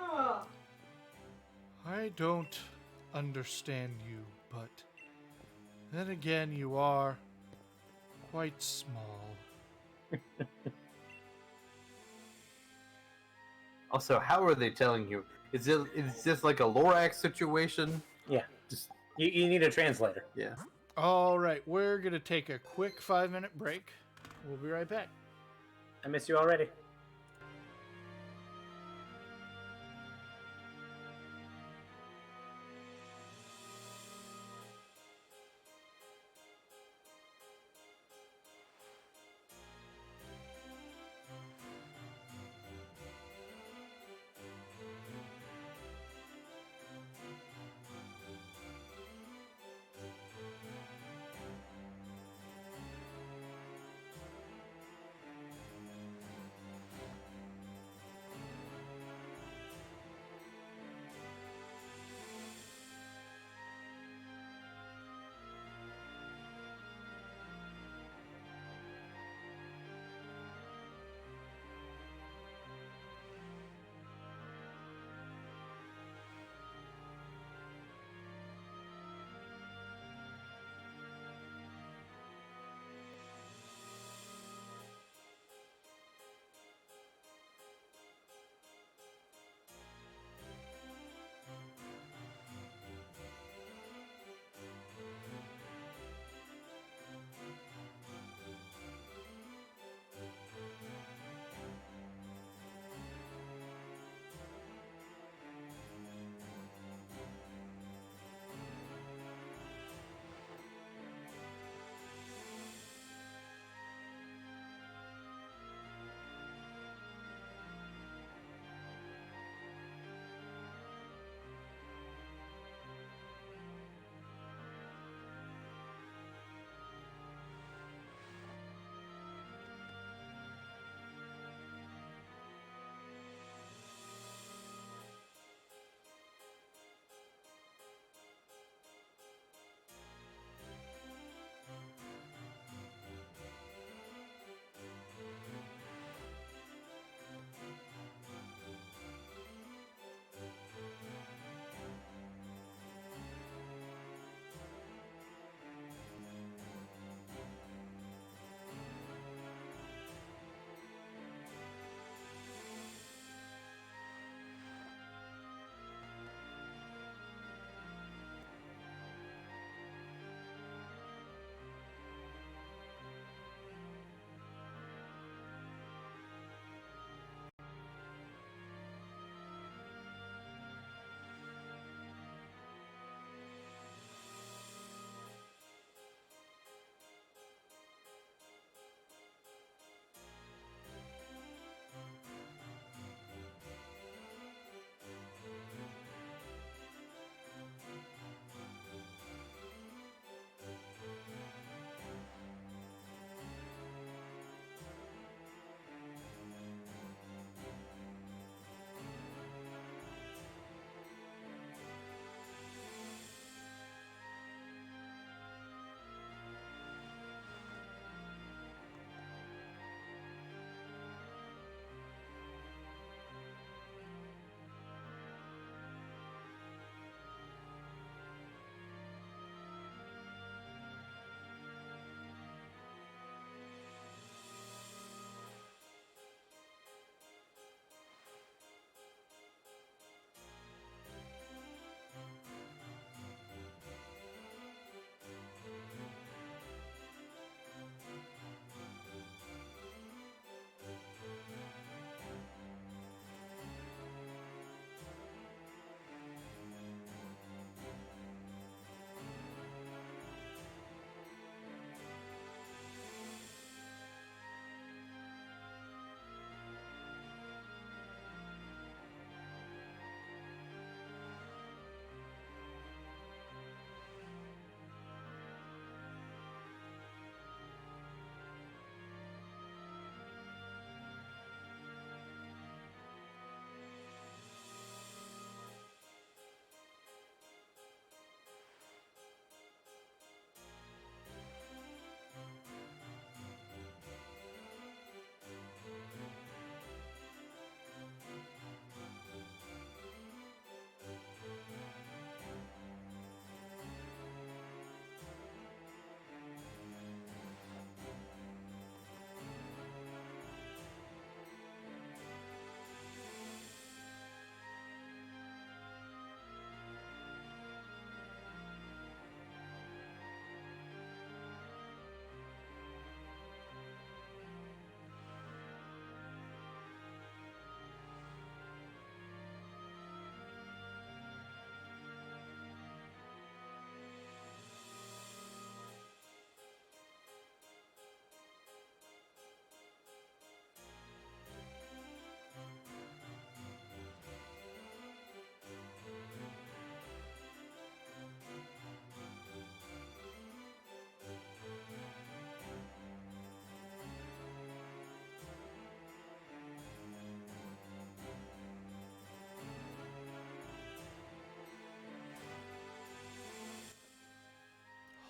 Oh, I don't understand you, but then again, you are quite small. Also, how are they telling you? Is this like a Lorax situation? Yeah. Just You need a translator. yeah. All right, we're gonna take a quick 5-minute break. We'll be right back. I miss you already.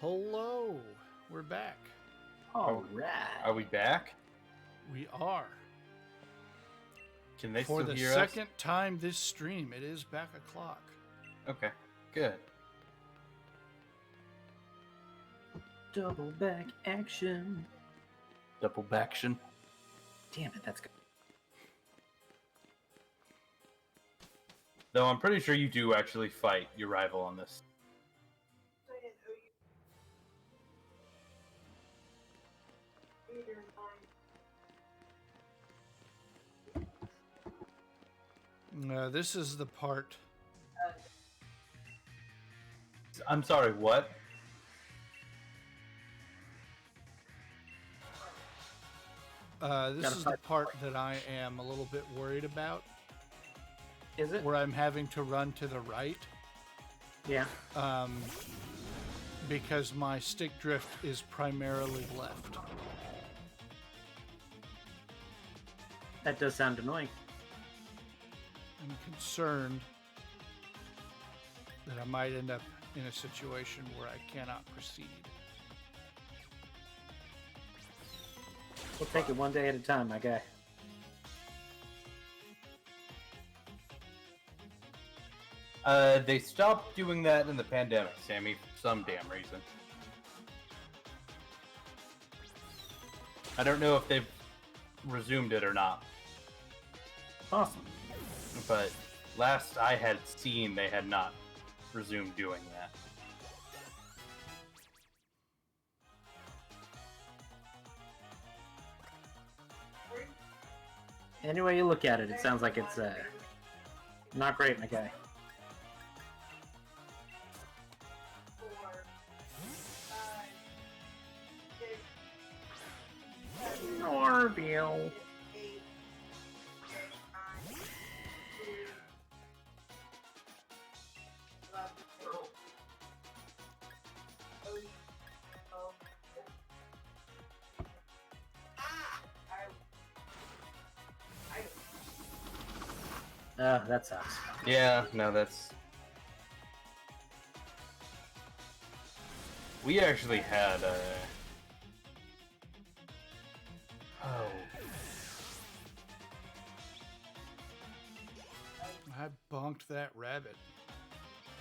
Hello, we're back. All right. Are we back? We are. Can they For still the hear second time this stream, it is back o'clock. us? Okay, good. Double back action. Double baction. Damn it, that's good. Though I'm pretty sure you do actually fight your rival on this. This is the part. I'm sorry, what? This is the part that I am a little bit worried about, Is it? where I'm having to run to the right, Yeah. because my stick drift is primarily left. That does sound annoying. I'm concerned that I might end up in a situation where I cannot proceed. We'll take it one day at a time, my guy. They stopped doing that in the pandemic, Sammy, for some damn reason. I don't know if they've resumed it or not, Awesome. but last I had seen, they had not resumed doing that. Any way you look at it, it sounds like it's not great, my guy. Norville. Oh, that sucks. Yeah, no, that's... We actually had Oh. I bonked that rabbit.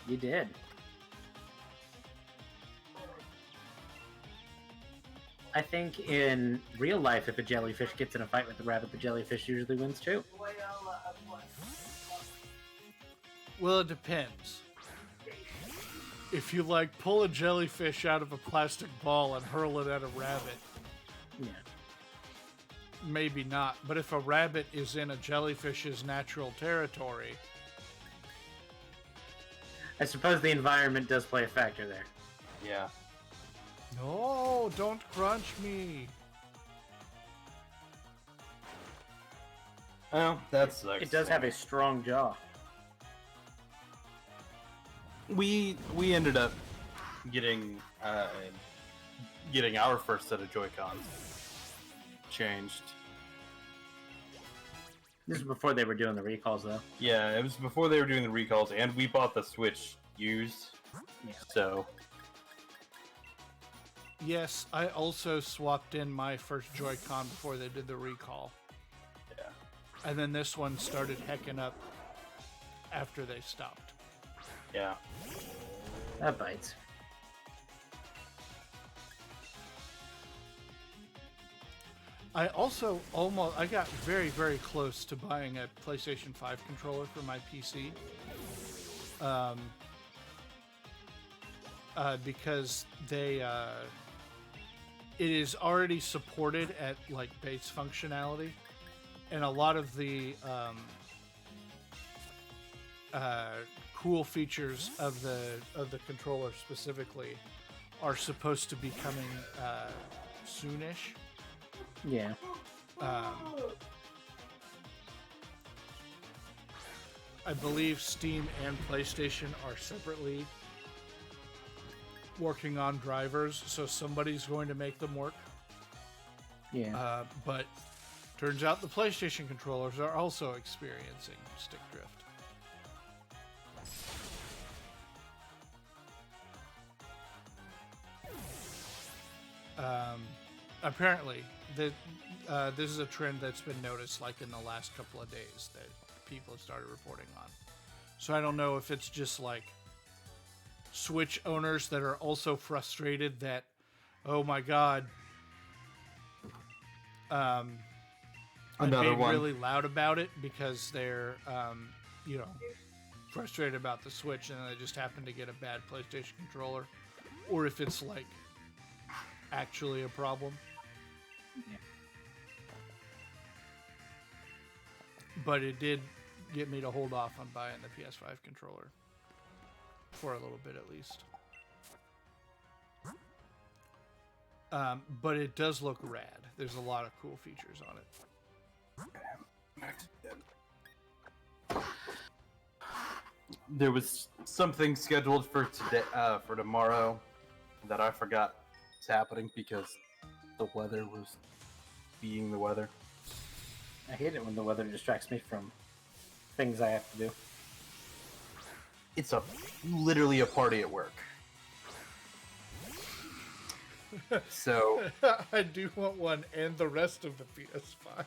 You did. I think in real life, if a jellyfish gets in a fight with the rabbit, the jellyfish usually wins too. Well, it depends. If you, like, pull a jellyfish out of a plastic ball and hurl it at a rabbit, Yeah. maybe not. But if a rabbit is in a jellyfish's natural territory, I suppose the environment does play a factor there. Yeah. no, don't crunch me. Well, that sucks. It does have a strong jaw. We ended up getting our first set of Joy-Cons changed. This is before they were doing the recalls, though. Yeah, it was before they were doing the recalls, and we bought the Switch used. Yeah. So Yes, I also swapped in my first Joy-Con before they did the recall. yeah, And then this one started hecking up after they stopped. yeah. That bites. I also I got very, very close to buying a PlayStation 5 controller for my PC. Because it is already supported at like base functionality, and a lot of the cool features of the controller specifically are supposed to be coming soonish. Yeah. I believe Steam and PlayStation are separately working on drivers, so somebody's going to make them work. Yeah. But turns out the PlayStation controllers are also experiencing stick drift. apparently, this is a trend that's been noticed like in the last couple of days that people have started reporting on. So I don't know if it's just like Switch owners that are also frustrated that, oh my god, I'm Another being one. really loud about it because they're, frustrated about the Switch and they just happen to get a bad PlayStation controller, or if it's like actually a problem. Yeah. But it did get me to hold off on buying the PS5 controller for a little bit at least. But it does look rad. There's a lot of cool features on it. There was something scheduled for today, for tomorrow, that I forgot was happening because the weather was being the weather. I hate it when the weather distracts me from things I have to do. It's literally a party at work. So I do want one and the rest of the PS5.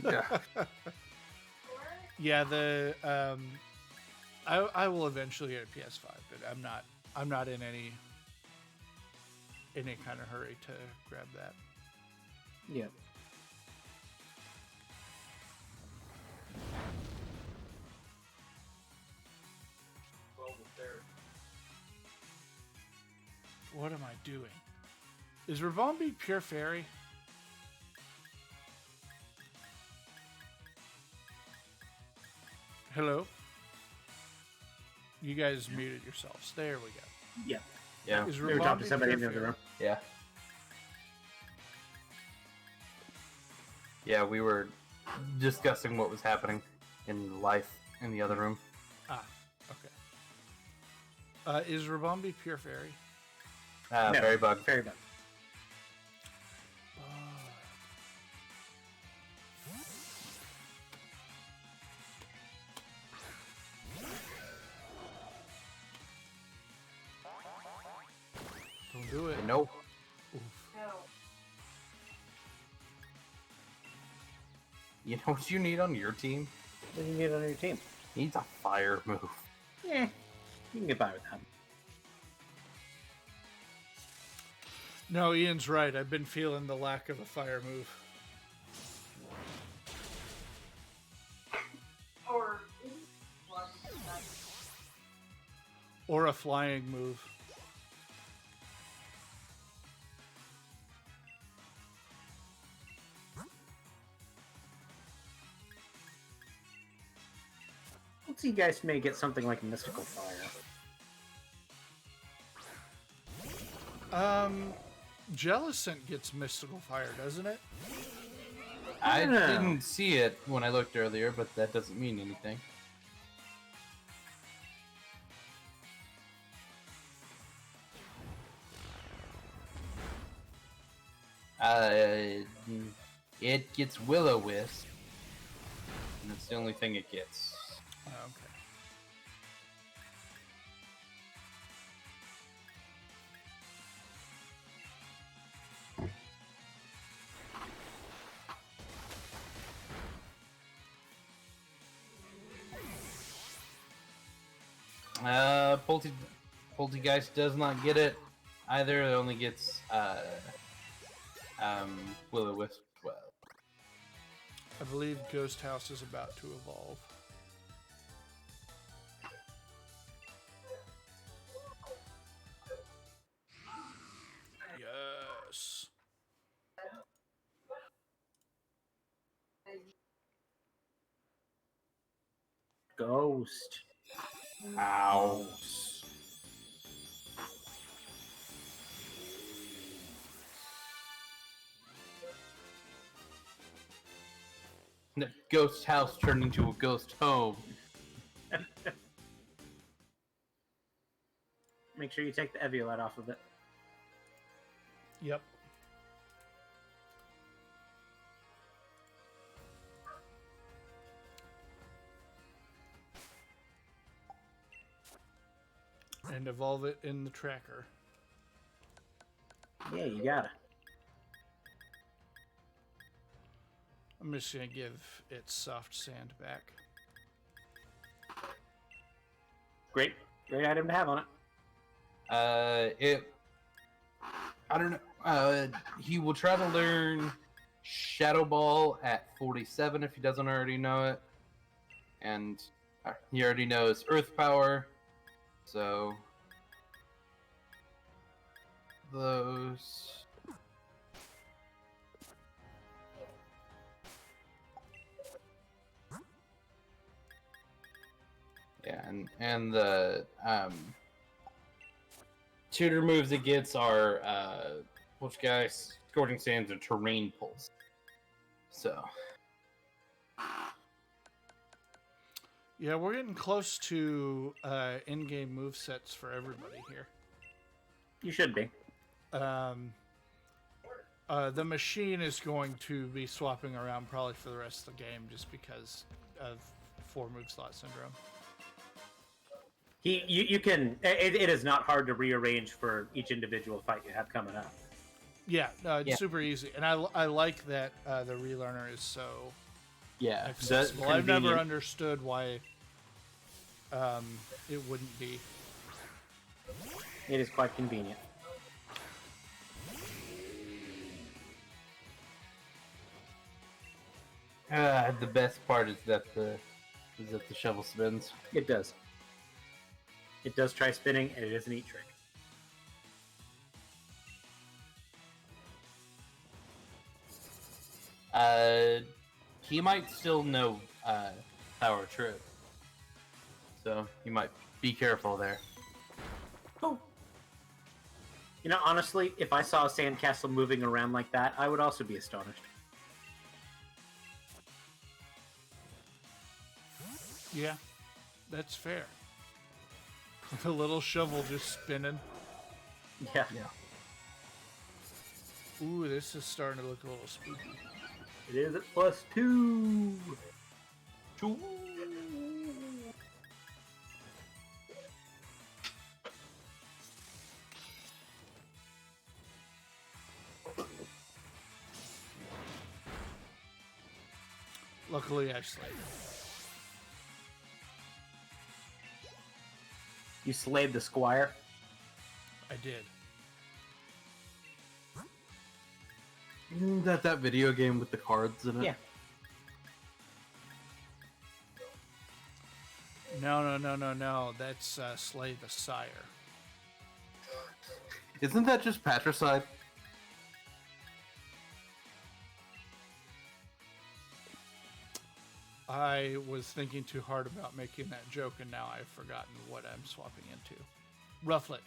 yeah, Yeah, I will eventually get a PS5, but I'm not in any kind of hurry to grab that. Yeah. What am I doing? Is Ravombi pure fairy? Hello? You guys muted yourselves. There we go. Yeah. yeah, Is We were talking Ravombi to somebody in pure the other room. yeah, yeah. We were discussing what was happening in life in the other room. Ah, okay. Is Ravombi pure fairy? No, Fairy bug. Fairy bug. Don't do it. Nope. No. You know what you need on your team? What do you get on your team? Needs a fire move. Yeah, you can get by with that. No, Ian's right. I've been feeling the lack of a fire move. Or Or a flying move. Let's see, you guys may get something like a mystical fire. Jellicent gets mystical fire, doesn't it? I Yeah. didn't see it when I looked earlier, but that doesn't mean anything. It gets Will-O-Wisp, and that's the only thing it gets. Okay. Poltergeist does not get it either. It only gets Will-O-Wisp as well. I believe Ghost House is about to evolve. Yes. Ghost. Ow. The ghost house turned into a ghost home. Make sure you take the Eviolite off of it. Yep. And evolve it in the tracker. Yeah, you gotta. I'm just gonna give it soft sand back. Great item to have on it. I don't know. He will try to learn Shadow Ball at 47 if he doesn't already know it, and he already knows Earth Power, so those. Yeah, and the tutor moves it gets are which guys Scorching Sands and Terrain Pulse. So Yeah, we're getting close to in-game move sets for everybody here. You should be. The machine is going to be swapping around probably for the rest of the game just because of 4 move slot syndrome. You can. It is not hard to rearrange for each individual fight you have coming up. Yeah, no, it's Yeah. super easy, and I like that the relearner is so yeah, accessible. I've never understood why it wouldn't be. It is quite convenient. The best part is that the shovel spins. It does. It does try spinning, and it is a neat trick. He might still know Power Trip, so you might be careful there. Oh. You know, honestly, if I saw a sandcastle moving around like that, I would also be astonished. Yeah, that's fair. The little shovel just spinning. Yeah. Ooh, this is starting to look a little spooky. It is at +2. Luckily, I slayed him. You slayed the squire. I did. Isn't that video game with the cards in it? Yeah. No. That's Slay the Sire. Isn't that just patricide? I was thinking too hard about making that joke, and now I've forgotten what I'm swapping into. Rufflet.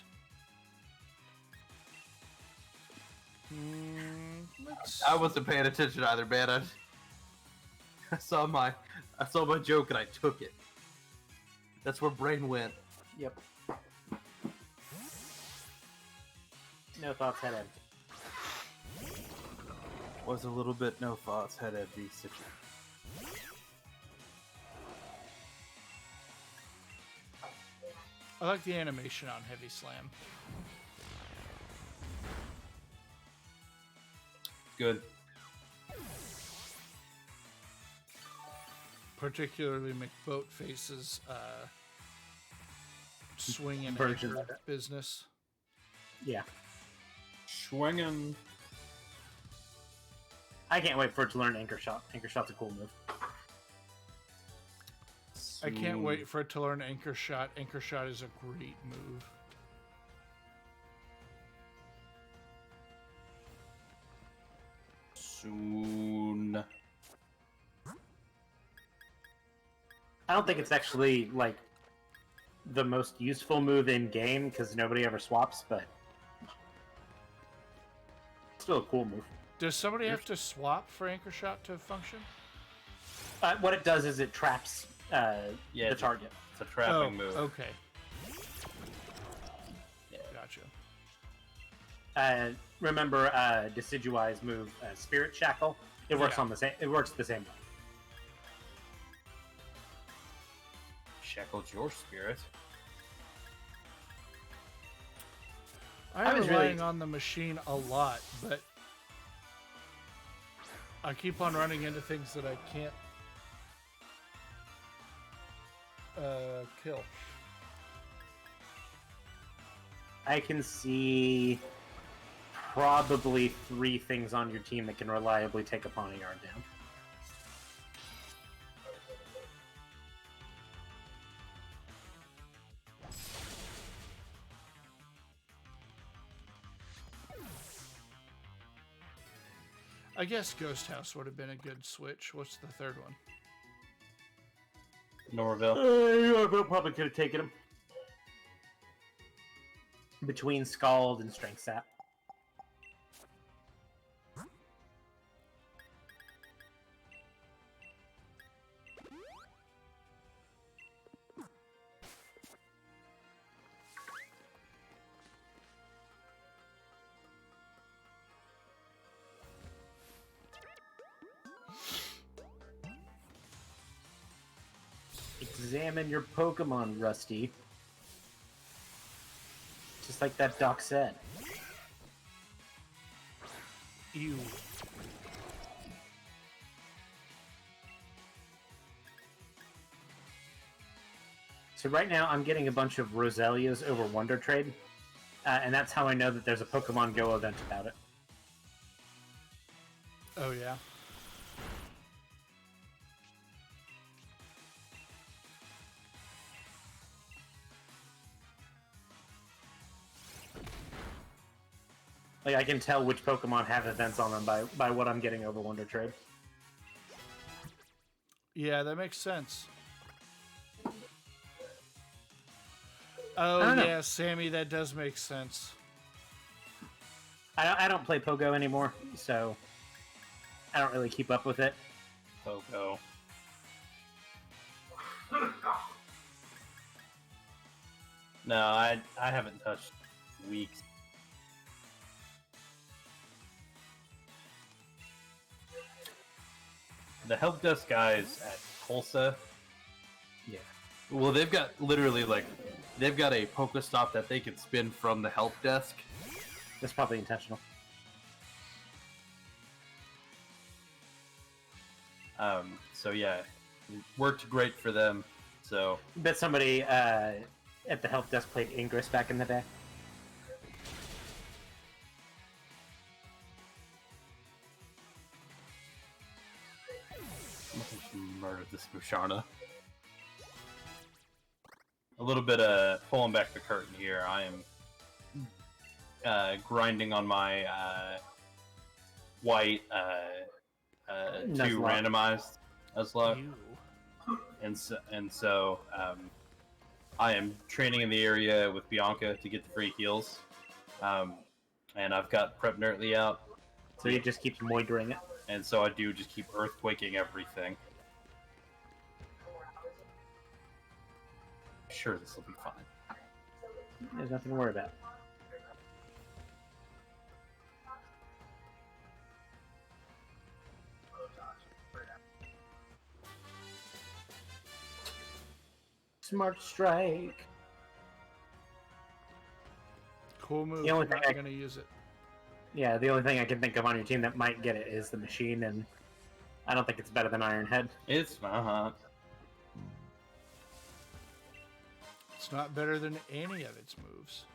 I wasn't paying attention either, man. I saw my joke and I took it. That's where brain went. Yep. No thoughts, head empty. Was a little bit no thoughts, head empty situation. I like the animation on Heavy Slam. Good. Particularly McBoatface's swing and Version anchor of it. business. Yeah. Swinging. I can't wait for it to learn Anchor Shot. Anchor Shot's a cool move. I can't wait for it to learn Anchor Shot. Anchor Shot is a great move. Soon. I don't think it's actually, like, the most useful move in game, because nobody ever swaps, but still a cool move. Does somebody have to swap for Anchor Shot to function? What it does is it traps the it's target. It's a trapping move. Okay. Yeah. Gotcha. Remember Decidueye's move, Spirit Shackle? It works Yeah. on the same. It works the same way. Shackled your spirit. I'm was relying really- on the machine a lot, but I keep on running into things that I can't kill. I can see probably 3 things on your team that can reliably take a Pawnee Yard down. I guess Ghost House would have been a good switch. What's the third one? Norville. I probably could have taken him. Between Scald and Strength Sap. Examine your Pokemon, Rusty. Just like that doc said. Ew. So right now I'm getting a bunch of Roselias over Wonder Trade, and that's how I know that there's a Pokemon Go event about it. Oh, yeah. Like I can tell which Pokemon have events on them by what I'm getting over Wonder Trade. Yeah, that makes sense. Oh, don't know. yeah, Sammy, that does make sense. I don't play Pogo anymore, so I don't really keep up with it. Pogo. No, I haven't touched weeks. The help desk guys at Tulsa, Yeah. well, they've got literally they've got a Pokestop that they can spin from the help desk. That's probably intentional. So yeah, it worked great for them. So Bet somebody at the help desk played Ingress back in the day. murdered this Musharna. A little bit of pulling back the curtain here. I am grinding on my white two Nuzlocke. randomized Nuzlocke. Ew. And so I am training in the area with Bianca to get the free heals. And I've got Prep Nerdly out, So you just keep moitering it. and so I do just keep earthquaking everything. Sure, this will be fine. There's nothing to worry about. Smart Strike. Cool move. The only I'm not thing I- going to use it. Yeah, the only thing I can think of on your team that might get it is the machine, and I don't think it's better than Iron Head. It's It's not better than any of its moves.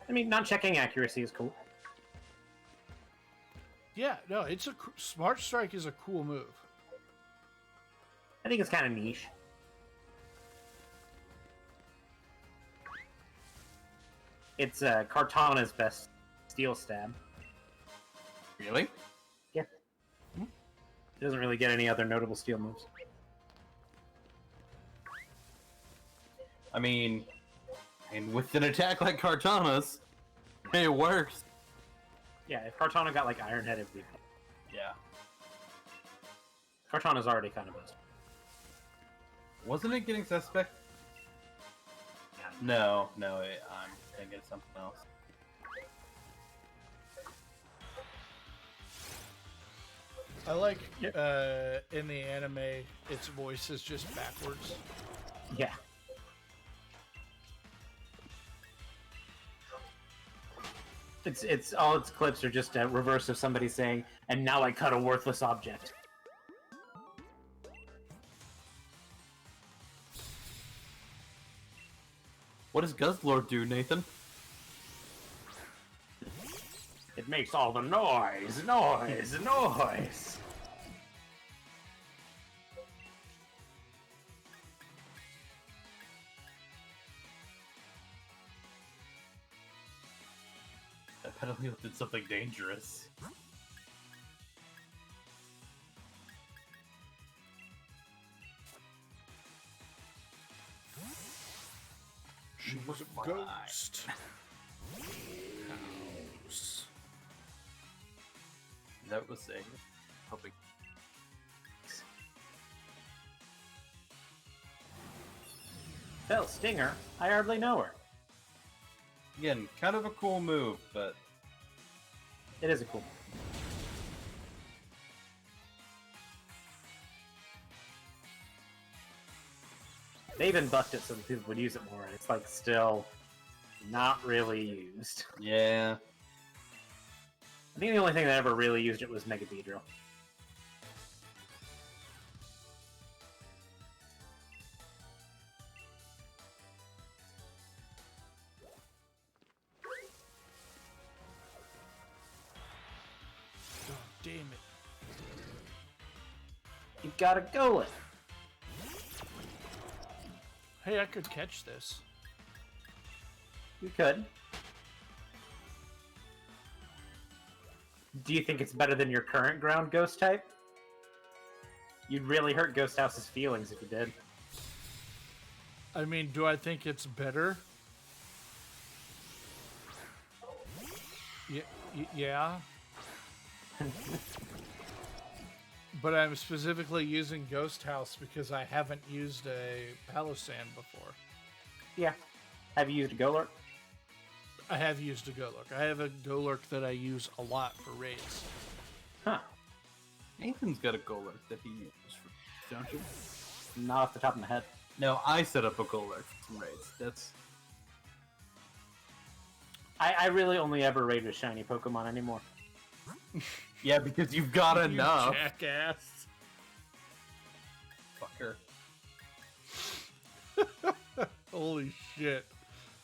I mean, not checking accuracy is cool. Yeah, no, it's a Smart Strike is a cool move. I think it's kind of niche. It's Kartana's best steel stab. really. It doesn't really get any other notable steel moves. I mean, and with an attack like Kartana's, it works. Yeah, if Kartana got like Iron Head, it'd be fine. Yeah. Kartana's already kind of busted. Wasn't it getting suspect? No, I'm thinking of something else. I like in the anime, its voice is just backwards. Yeah. It's all its clips are just a reverse of somebody saying, "And now I cut a worthless object." What does Guzzlord do, Nathan? It makes all the noise. That Petalil did something dangerous. She was a ghost. House. That was a helping. Fell Stinger. I hardly know her. Again, kind of a cool move, but It is a cool. They even buffed it so that people would use it more, and it's like still not really used. yeah. I think the only thing that ever really used it was Mega Beedrill. God damn it. You gotta go it. Hey, I could catch this. You could. Do you think it's better than your current ground ghost type? You'd really hurt Ghost House's feelings if you did. I mean, do I think it's better? Yeah. But I'm specifically using Ghost House because I haven't used a Palossand before. Yeah. Have you used a Golurk? I have used a Golurk. I have a Golurk that I use a lot for raids. Huh. Nathan's got a Golurk that he uses for, don't you? Not off the top of my head. No, I set up a Golurk for some raids. That's I really only ever raid with shiny Pokemon anymore. yeah, because you've got You enough. jackass. Fucker. Holy shit.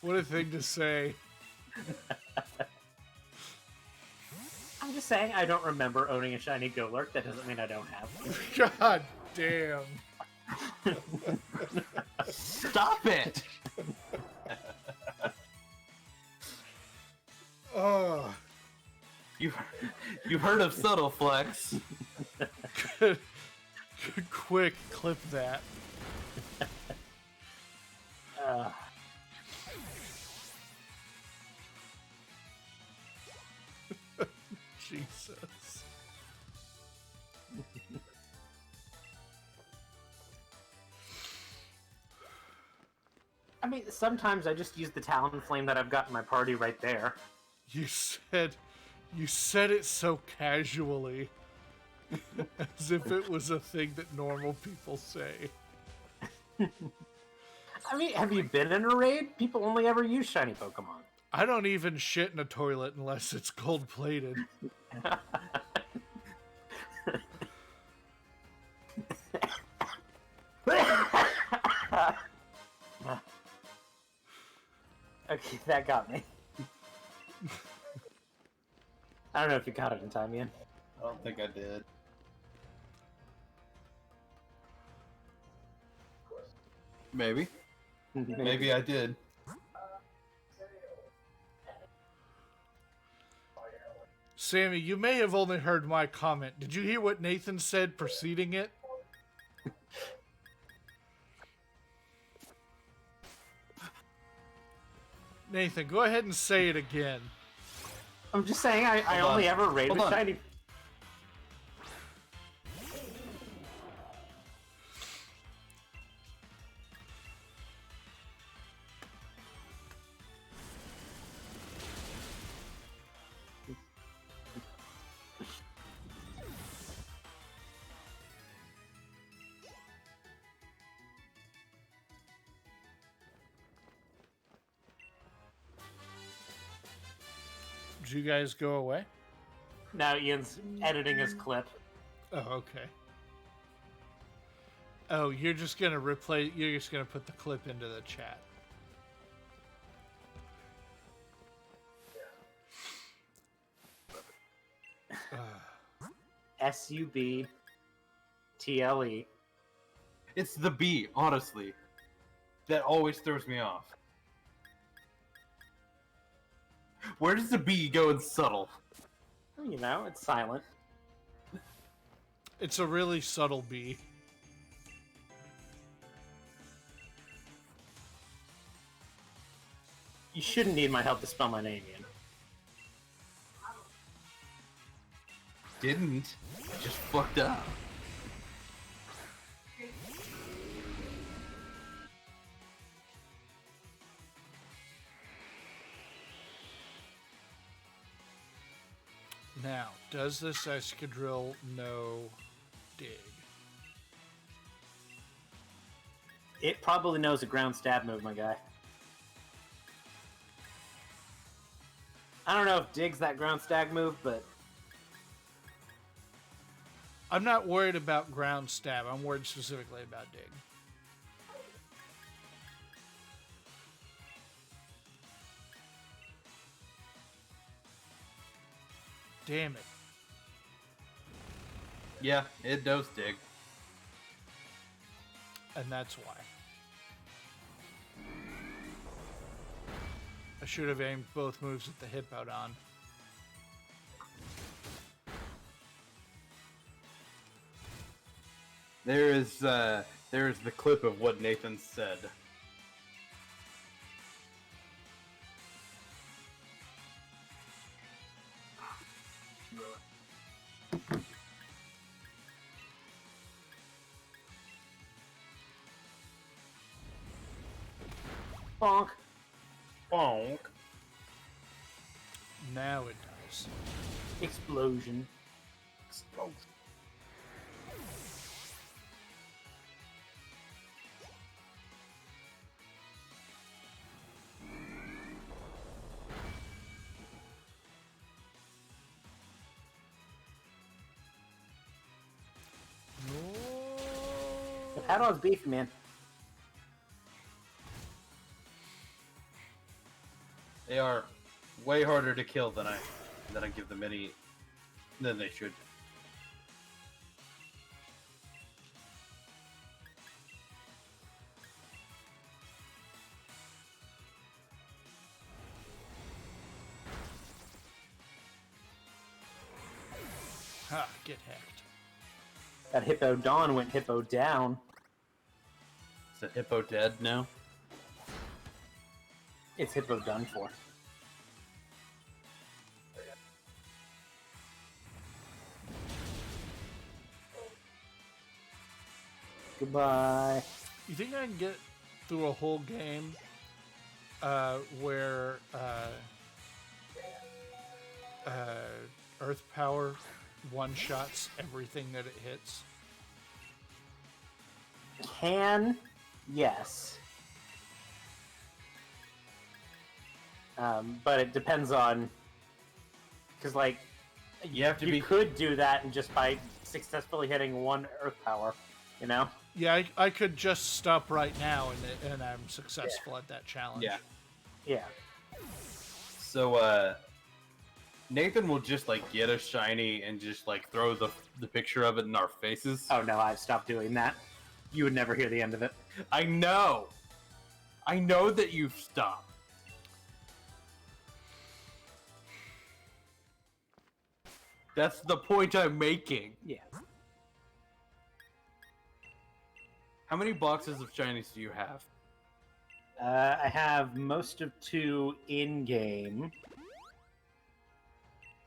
What a thing to say. I'm just saying, I don't remember owning a shiny Golurk. That doesn't mean I don't have. God damn. Stop it! Oh. You heard of Subtle Flex. Quick, clip that. Jesus. I mean, sometimes I just use the Talonflame that I've got in my party right there. You said it so casually. As if it was a thing that normal people say. I mean, have you been in a raid? People only ever use shiny Pokemon. I don't even shit in a toilet unless it's gold plated. Okay, that got me. I don't know if you caught it in time, Ian. I don't think I did. Maybe. Maybe I did. Sammy, you may have only heard my comment. Did you hear what Nathan said preceding it? Nathan, go ahead and say it again. I'm just saying, I only ever raid Hold with on. shiny. Did you guys go away? Now Ian's editing his clip. Oh, okay. Oh, you're just gonna replay. You're just gonna put the clip into the chat. SUBTLE. It's the B, honestly. That always throws me off. Where does the B go in subtle? You know, it's silent. It's a really subtle B. You shouldn't need my help to spell my name, Ian. Didn't. Just fucked up. Now, does this escadrille know dig? It probably knows a ground stab move, my guy. I don't know if Dig's that ground stab move, but I'm not worried about ground stab. I'm worried specifically about dig. Damn it. Yeah, it does dig. And that's why. I should have aimed both moves at the Hippodon. There is the clip of what Nathan said. bonk. Bonk. Now it does. Explosion. The Padon's beefy, man. They are way harder to kill than I give them any than they should. Ha, get hacked. That Hippo Dawn went Hippo down. Is that Hippo dead now? It's Hippo done for. Goodbye. You think I can get through a whole game where Earth Power one-shots everything that it hits? Yes. But it depends on... Because, like, You have to you be could do that and just by successfully hitting one Earth Power, you know? Yeah, I could just stop right now and I'm successful at that challenge. Yeah. Yeah. So Nathan will just like get a shiny and just like throw the picture of it in our faces. Oh no, I've stopped doing that. You would never hear the end of it. I know that you've stopped. That's the point I'm making. Yeah. How many boxes of shinies do you have? I have most of 2 in-game.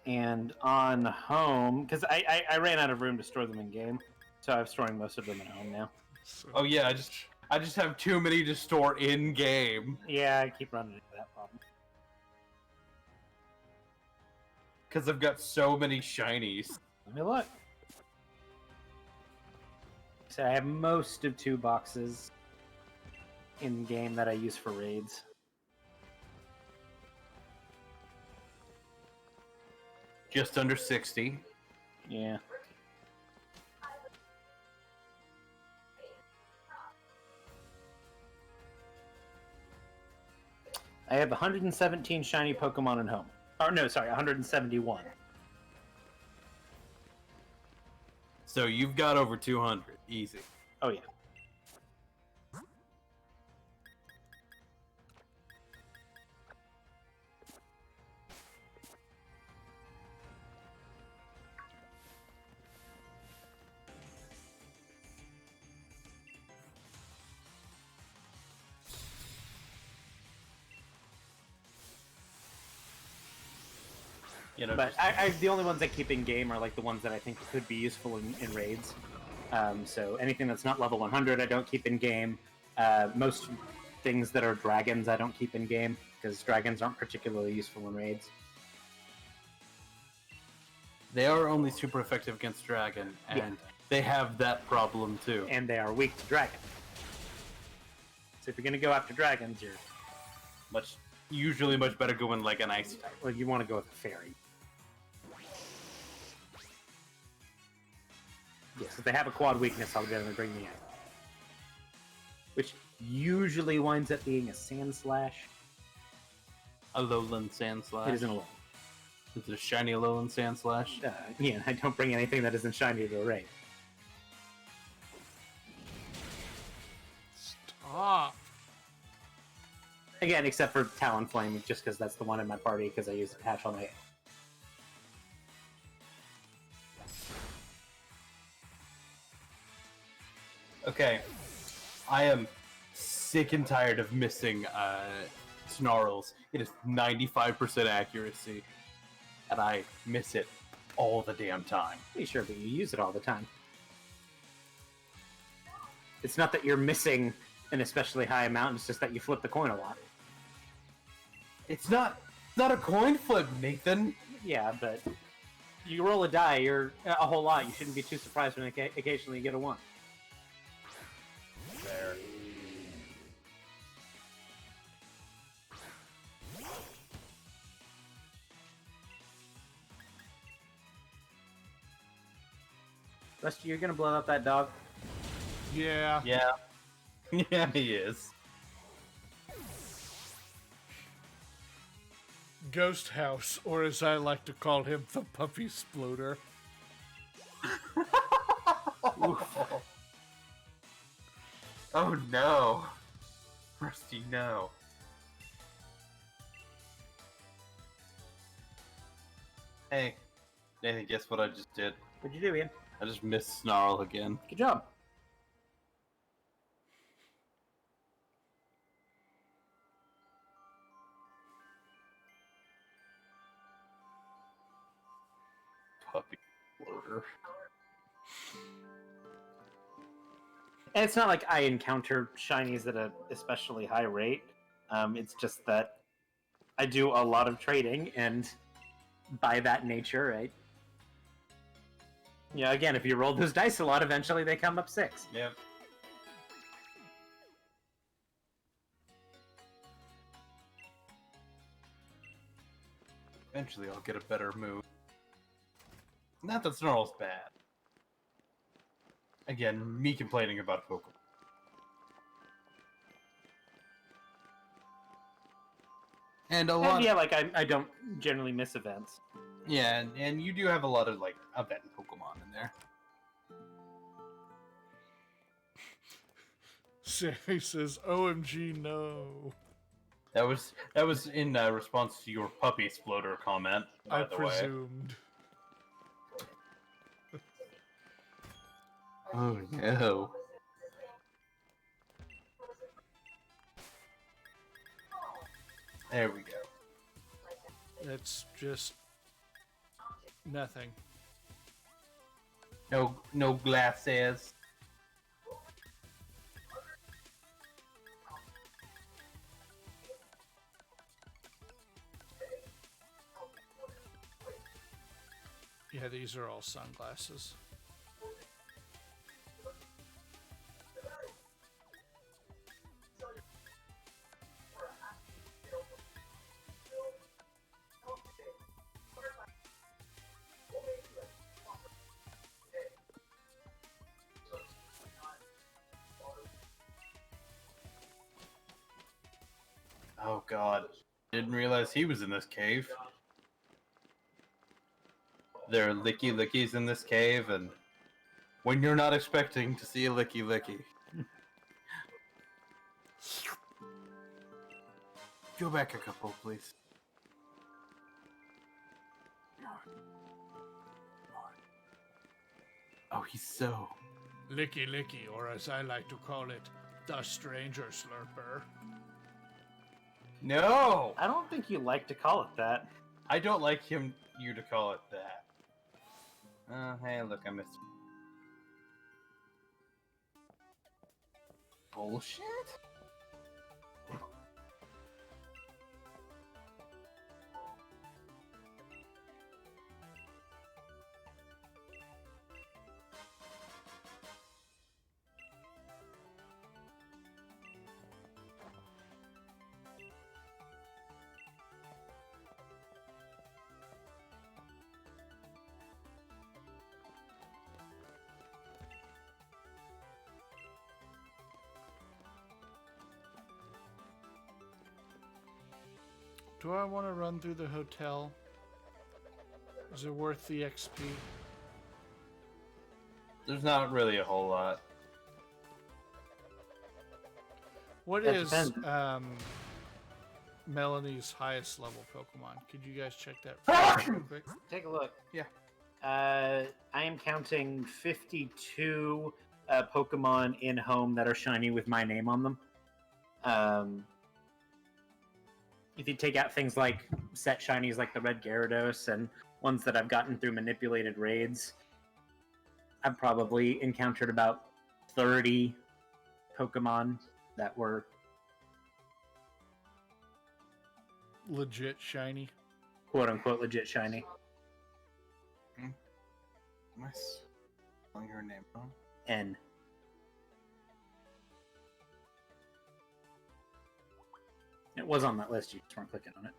And on home, because I ran out of room to store them in-game, so I'm storing most of them at home now. So, Oh yeah, I just have too many to store in game Yeah, I keep running into that problem. because I've got so many shinies. Let me look. So I have most of 2 boxes in-game that I use for raids. just under 60. Yeah. I have 117 shiny Pokemon in home. Or no, sorry, 171. So you've got over 200. Easy. Oh yeah. You know, But the only ones I keep in game are like the ones that I think could be useful in raids. So anything that's not level 100, I don't keep in game. Most things that are dragons, I don't keep in game because dragons aren't particularly useful in raids. they are only super effective against dragon, and Yeah. they have that problem too. And they are weak to dragon. So if you're gonna go after dragons, you're Usually much better going like an ice type. well, you want to go with a fairy. Yes, if they have a quad weakness, I'll get them to bring me in. Which usually winds up being a sand slash. A lowland sand slash. It isn't a lot. Is it a shiny lowland sand slash? Yeah, I don't bring anything that isn't shiny to a raid. Stop. Again, except for Talonflame, just because that's the one in my party, because I use the patch on my. Okay, I am sick and tired of missing snarls. It is 95% accuracy, and I miss it all the damn time. Pretty sure, but you use it all the time. It's not that you're missing an especially high amount, it's just that you flip the coin a lot. It's not a coin flip, Nathan. Yeah, but you roll a die, you're a whole lot. You shouldn't be too surprised when occasionally you get a 1. There. Rusty, you're gonna blow up that dog? Yeah. Yeah. Yeah, he is. Ghost House, or as I like to call him, the Puppy Sploder. Oh no. Rusty, no. Hey, Nathan, guess what I just did? What'd you do, Ian? I just missed Snarl again. Good job. Puppy loader. And it's not like I encounter shinies at an especially high rate. It's just that I do a lot of trading, and by that nature, right? Yeah, again, if you roll those dice a lot, eventually they come up 6. Yep. Eventually I'll get a better move. Not that Snarl's bad. Again, me complaining about Pokemon. And a lot. And yeah, like I don't generally miss events. Yeah, and you do have a lot of like event Pokemon in there. Sammy says, OMG, no. That was in response to your puppy Sploder comment, by I the way. presumed. Oh no. There we go. It's just nothing. No glasses. Yeah, these are all sunglasses. Oh god. Didn't realize he was in this cave. There are licky lickies in this cave, and when you're not expecting to see a licky licky. Go back a couple, please. Oh, he's so... Licky Licky, or as I like to call it, the Stranger Slurper. No! I don't think you like to call it that. I don't like you to call it that. Hey, look, I missed... Bullshit? Do I want to run through the hotel? Is it worth the XP? There's not really a whole lot. What That is depends. Melanie's highest level Pokemon? Could you guys check that for me real quick? Take a look. Yeah. I am counting 52 Pokemon in home that are shiny with my name on them. If you take out things like set shinies like the Red Gyarados and ones that I've gotten through manipulated raids, I've probably encountered about 30 Pokemon that were Legit shiny. quote-unquote legit shiny. Am I spelling her name wrong? N. It was on that list, you just weren't clicking on it.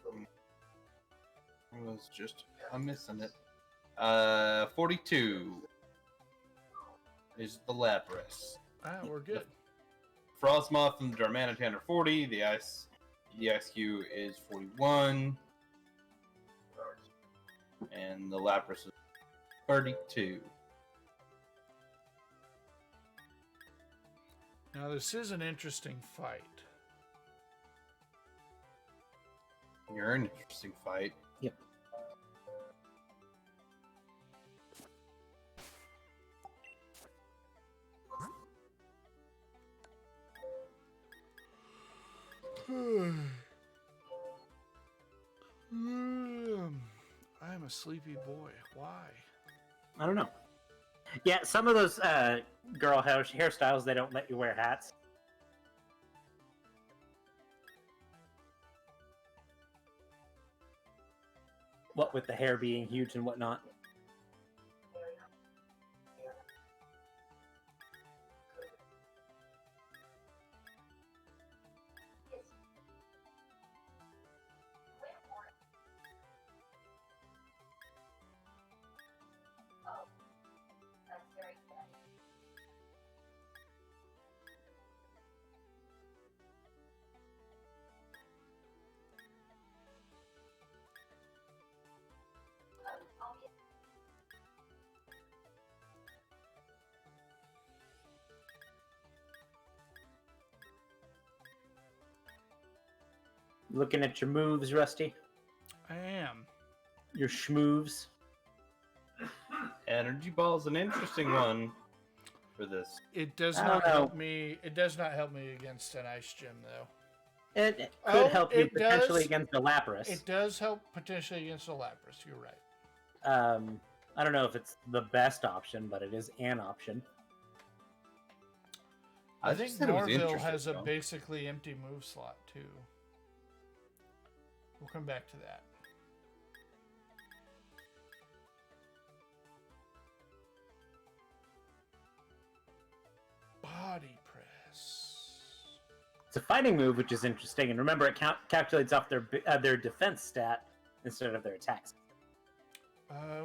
I was just... I'm missing it. 42 is the Lapras. Ah, we're good. Frostmoth and the Darmanitan are 40. The ISQ is 41. And the Lapras is 32. Now this is an interesting fight. You're an interesting fight. Yep. I'm a sleepy boy. Why? I don't know. Yeah, some of those girl hairstyles, they don't let you wear hats. What with the hair being huge and whatnot. Looking at your moves, Rusty? I am. Your schmoves? Energy Ball's an interesting one for this. It does I not don't know. help me. It does not help me against an ice gym, though. It could Oh, help you it potentially does. against the Lapras. It does help potentially against a Lapras. You're right. I don't know if it's the best option, but it is an option. I just think said it was Norville interesting, has a though. basically empty move slot too. We'll come back to that. Body press. It's a fighting move, which is interesting. And remember, it calculates off their defense stat instead of their attacks.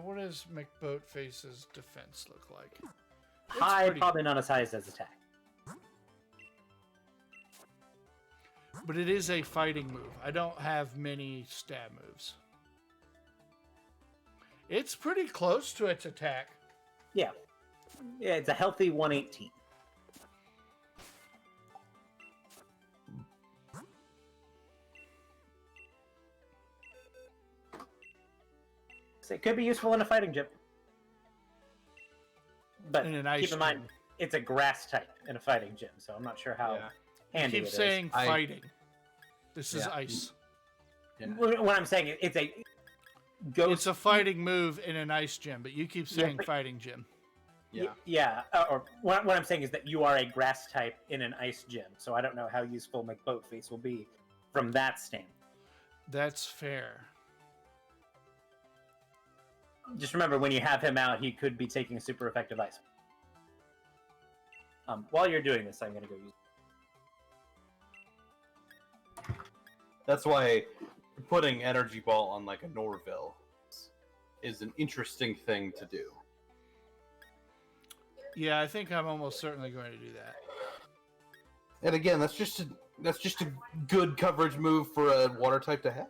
What does McBoatface's defense look like? It's High, pretty- probably not as high as his attack. But it is a fighting move. I don't have many stab moves. It's pretty close to its attack. Yeah. Yeah, it's a healthy 118. So it could be useful in a fighting gym. But In an ice keep in mind, gym. it's a grass type in a fighting gym, so I'm not sure how handy Keep it is. saying fighting. This is ice. What I'm saying is it's a ghost. It's a fighting move in an ice gym, but you keep saying but- fighting gym. Yeah. Or what I'm saying is that you are a grass type in an ice gym, so I don't know how useful McBoatface will be from that standpoint. That's fair. Just remember, when you have him out, he could be taking a super effective ice. While you're doing this, I'm going to go use. That's why putting Energy Ball on like a Norville is an interesting thing to do. Yeah, I think I'm almost certainly going to do that. And again, that's just a good coverage move for a water type to have.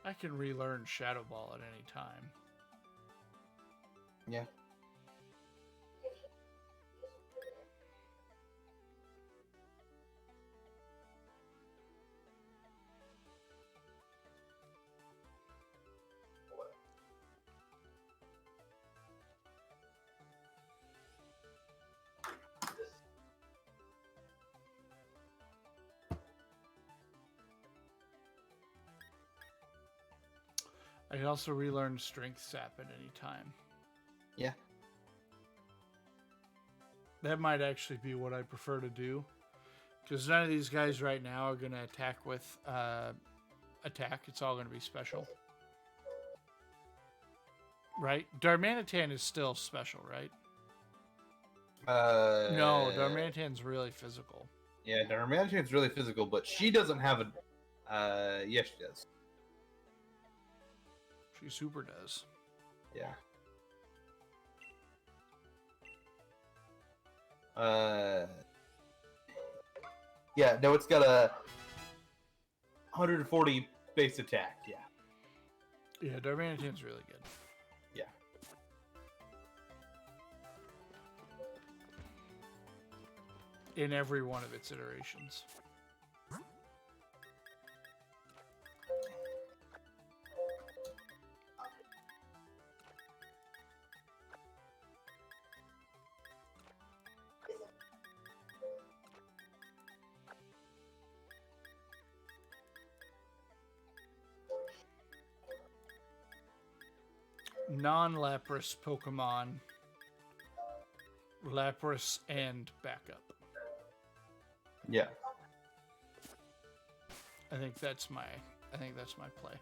I can relearn Shadow Ball at any time. Yeah. I can also relearn Strength Sap at any time. Yeah. That might actually be what I prefer to do. Because none of these guys right now are going to attack with attack. It's all going to be special. Right? Darmanitan is still special, right? No, Darmanitan's really physical. Yeah, Darmanitan's really physical, but she doesn't have a. Yes, she does. She super does. Yeah. Yeah, no, it's got a 140 base attack, yeah. Yeah, Darmanitan's really good. Yeah. In every one of its iterations. Non-Lapras Pokemon, Lapras and backup. Yeah. I think that's my play.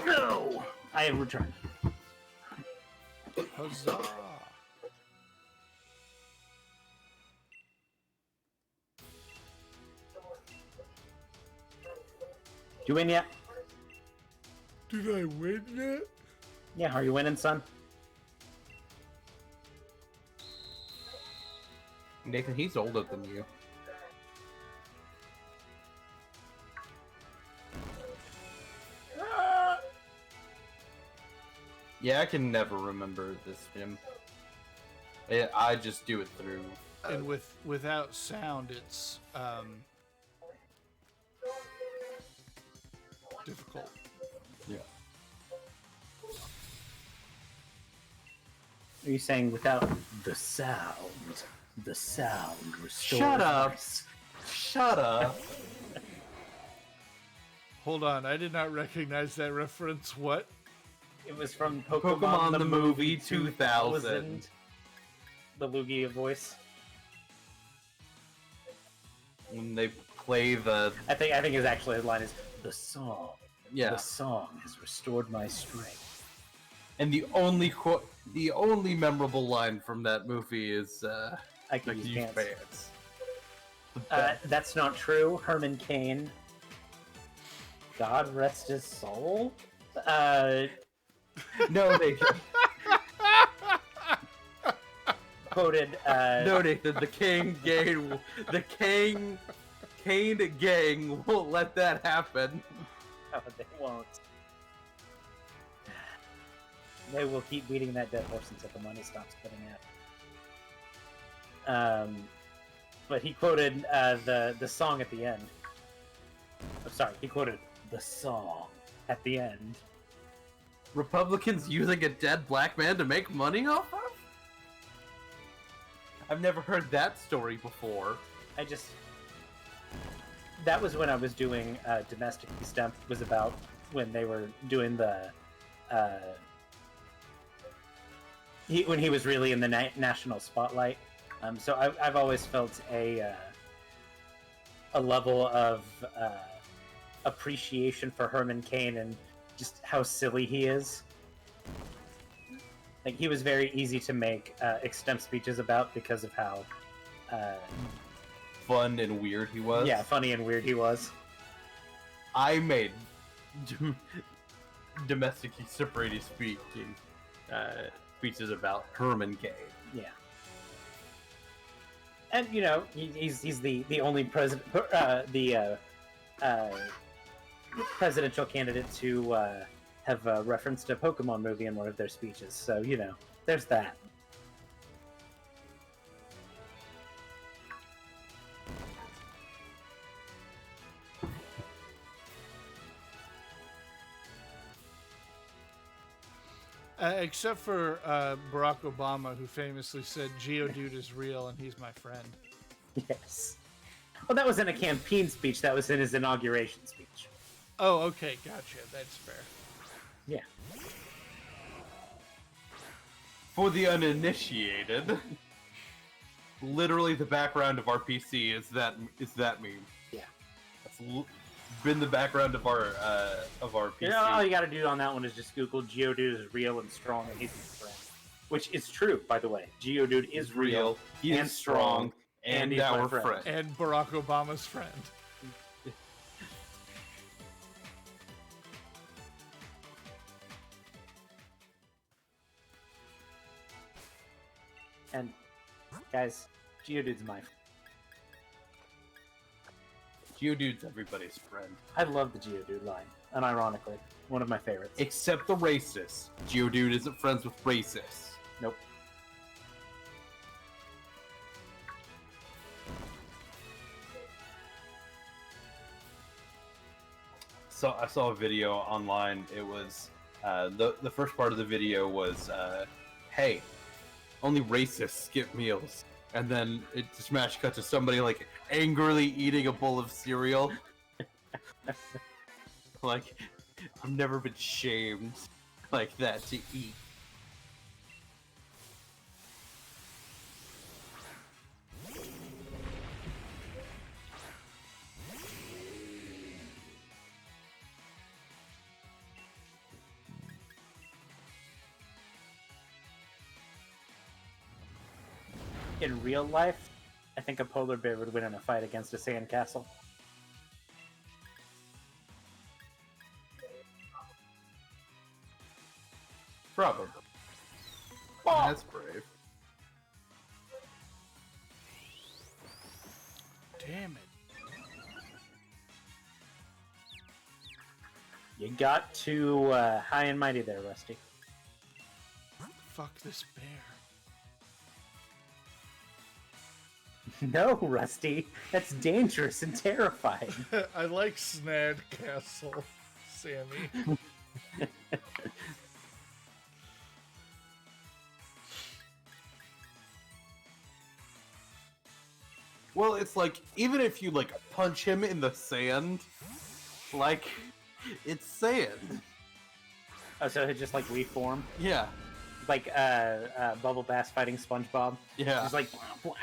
No! I have returned. Huzzah! You win yet? Did I win yet? Yeah, are you winning, son? Nathan, he's older than you. Yeah, I can never remember this gym. I just do it through. And without sound, it's difficult. Yeah. Are you saying without the sound? The sound restores. Shut up. my Shut up. Hold on, I did not recognize that reference. What? It was from Pokemon the movie 2000. The Lugia voice. When they play the I think his actually his line is the song. yeah, The song has restored my strength. and the only memorable line from that movie is I can "Like use you pants. pants." That's not true. Herman Cain. God rest his soul. No, Nathan. Quoted. No, Nathan. The Kane gang won't let that happen. No, they won't. They will keep beating that dead horse until the money stops coming out. But he quoted the song at the end. I'm sorry, he quoted the song at the end. Republicans using a dead black man to make money off of? I've never heard that story before. That was when I was doing Domestic Stump. Was about when they were doing the when he was really in the national spotlight. So I've always felt a level of appreciation for Herman Cain and just how silly he is. Like, he was very easy to make extemp speeches about because of how Fun and weird he was. yeah, funny and weird he was. I made domestic separately speaking speeches about Herman Cain. Yeah. And he's the only presidential candidate to have referenced a Pokemon movie in one of their speeches. So there's that. Except for Barack Obama, who famously said, "Geodude is real and he's my friend." Yes. Well, that was in a campaign speech. That was in his inauguration speech. Oh, okay, gotcha. That's fair. Yeah. For the uninitiated, literally the background of our PC is that meme. Yeah. That's been the background of our PC. All you got to do on that one is just Google Geodude is real and strong and he's my friend. Which is true, by the way. Geodude is real, he and is strong, and he's my our friend. friend. And Barack Obama's friend. And guys, Geodude's my friend. Geodude's everybody's friend. I love the Geodude line, unironically. One of my favorites. Except the racists. Geodude isn't friends with racists. Nope. So I saw a video online. It was the first part of the video was, "Hey, only racists skip meals," and then it smash cut to somebody like angrily eating a bowl of cereal. Like, I've never been shamed like that to eat. In real life, I think a polar bear would win in a fight against a sandcastle. Probably. That's brave. Damn it. You got too high and mighty there, Rusty. Fuck this bear. No, Rusty. That's dangerous and terrifying. I like Snad Castle. Sammy. Well, it's like, even if you, like, punch him in the sand, like, it's sand. Oh, so he'd just like reform, Yeah. like Bubble Bass fighting SpongeBob. Yeah. Just like blah,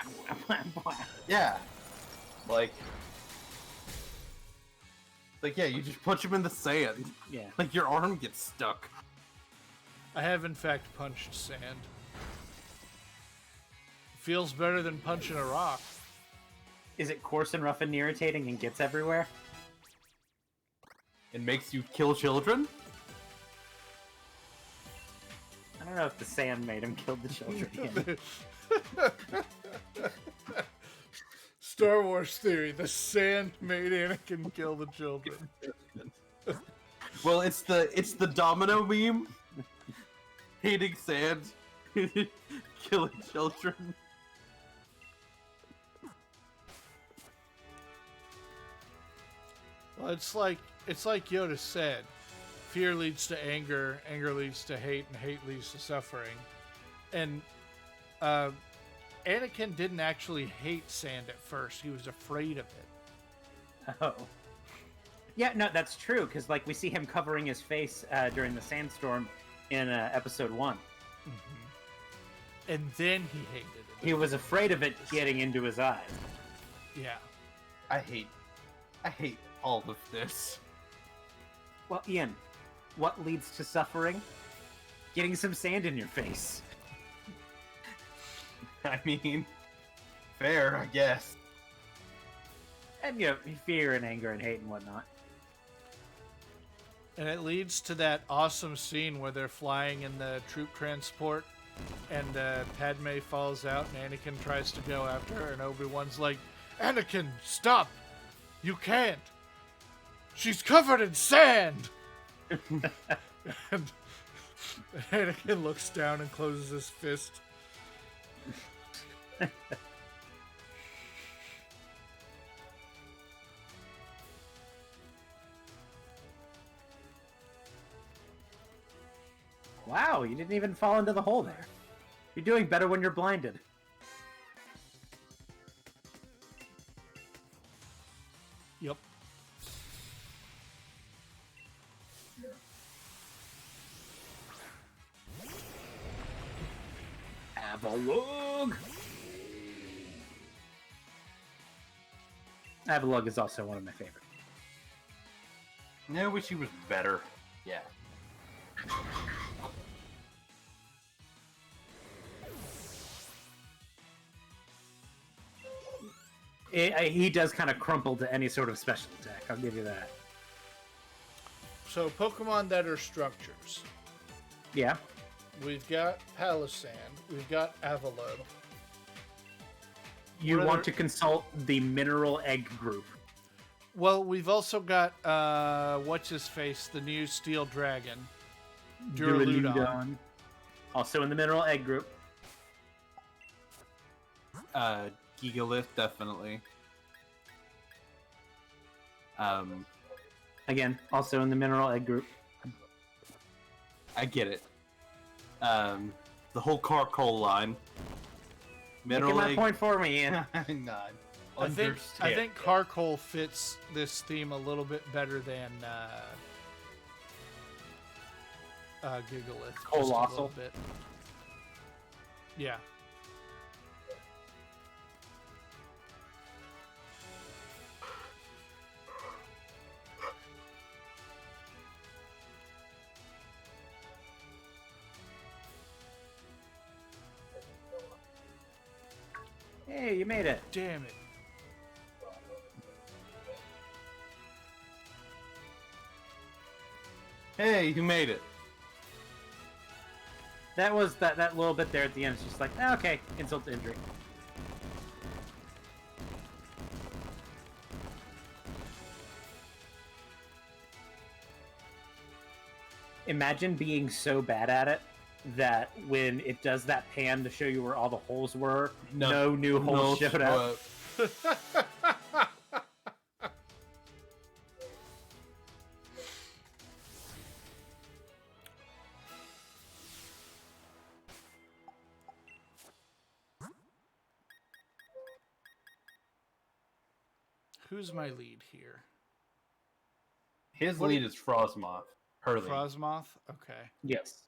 blah, blah, blah. Yeah. Like, yeah, you just punch him in the sand. Yeah. Like, your arm gets stuck. I have, in fact, punched sand. Feels better than punching a rock. Is it coarse and rough and irritating and gets everywhere? It makes you kill children? I don't know if the sand made him kill the children. Star Wars theory: the sand made Anakin kill the children. Well, it's the domino meme. Hating sand, killing children. Well, it's like Yoda said: fear leads to anger, anger leads to hate, and hate leads to suffering. And Anakin didn't actually hate sand at first; he was afraid of it. Oh. Yeah, no, that's true, because like we see him covering his face during the sandstorm in episode 1. Mm-hmm. And then he hated it. He was afraid of it getting into his eyes. Yeah. I hate all of this. Well, Ian, what leads to suffering? Getting some sand in your face. I mean, fair, I guess. And, you know, fear and anger and hate and whatnot. And it leads to that awesome scene where they're flying in the troop transport, and Padme falls out, and Anakin tries to go after her, and Obi-Wan's like, "Anakin, stop! You can't! She's covered in sand!" And Anakin looks down and closes his fist. Wow, you didn't even fall into the hole there. You're doing better when you're blinded. Yep. Avalug! Avalug is also one of my favorites. I wish he was better. Yeah. He does kind of crumple to any sort of special attack, I'll give you that. So, Pokemon that are structures. Yeah. We've got Palisand. We've got Avalugg. You What want other- to consult the Mineral Egg group. Well, we've also got, what's his face? The new Steel Dragon. Duraludon. Also in the Mineral Egg group. Gigalith, definitely. Again, also in the Mineral Egg group. I get it. The whole Carcol line. Making my point for me, Ian. Not. I think Carcol fits this theme a little bit better than Gigalith. just a Colossal. little bit. Yeah. Hey, you made it. Damn it. Hey, you made it. That was that little bit there at the end. It's just like, ah, okay, insult to injury. Imagine being so bad at it that when it does that pan to show you where all the holes were, no new holes showed up. Who's my lead here? His What lead is Frostmoth. Her lead. Frostmoth? Okay. Yes.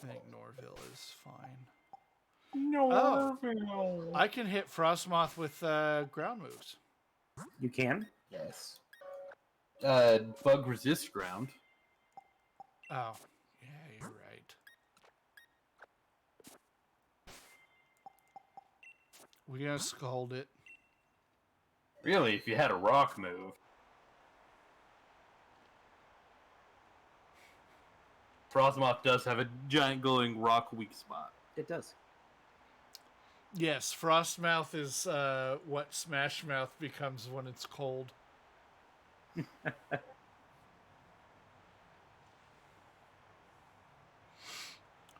I think Norville is fine. No. I can hit Frostmoth with ground moves. You can? Yes. Bug resist ground. Oh, yeah, you're right. We're gonna scald it. Really, if you had a rock move. Frostmoth does have a giant glowing rock weak spot. It does. Yes, Frostmouth is what Smash Mouth becomes when it's cold.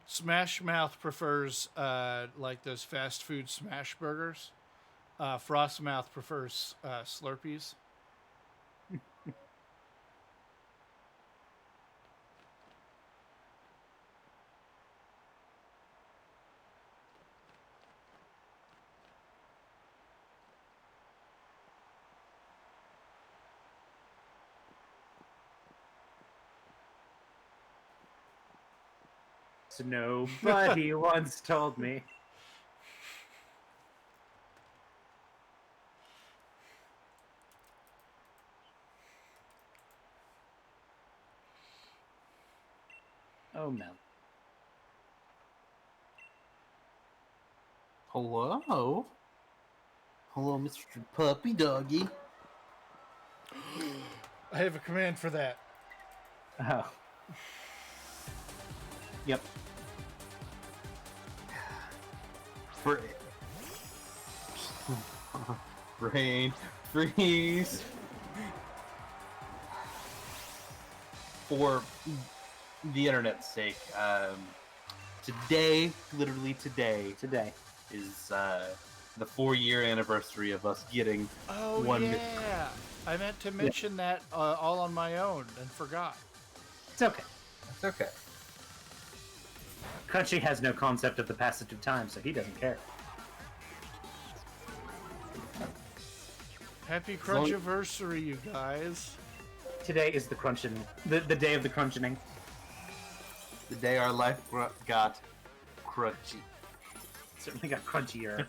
Smash Mouth prefers like those fast food smash burgers. Frostmouth prefers Slurpees. So nobody once told me. Oh, Mel. Hello? Hello, Mr. Puppy Doggy. I have a command for that. Oh. Yep. Brain freeze. For the internet's sake, today, literally today, is the 4-year anniversary of us getting Oh, one. yeah. I meant to mention that all on my own and forgot. It's okay. That's okay. Crunchy has no concept of the passage of time, so he doesn't care. Happy long- Crunchiversary, you guys. Today is the crunchin', the day of the crunching. The day our life got crunchy. Certainly got crunchier.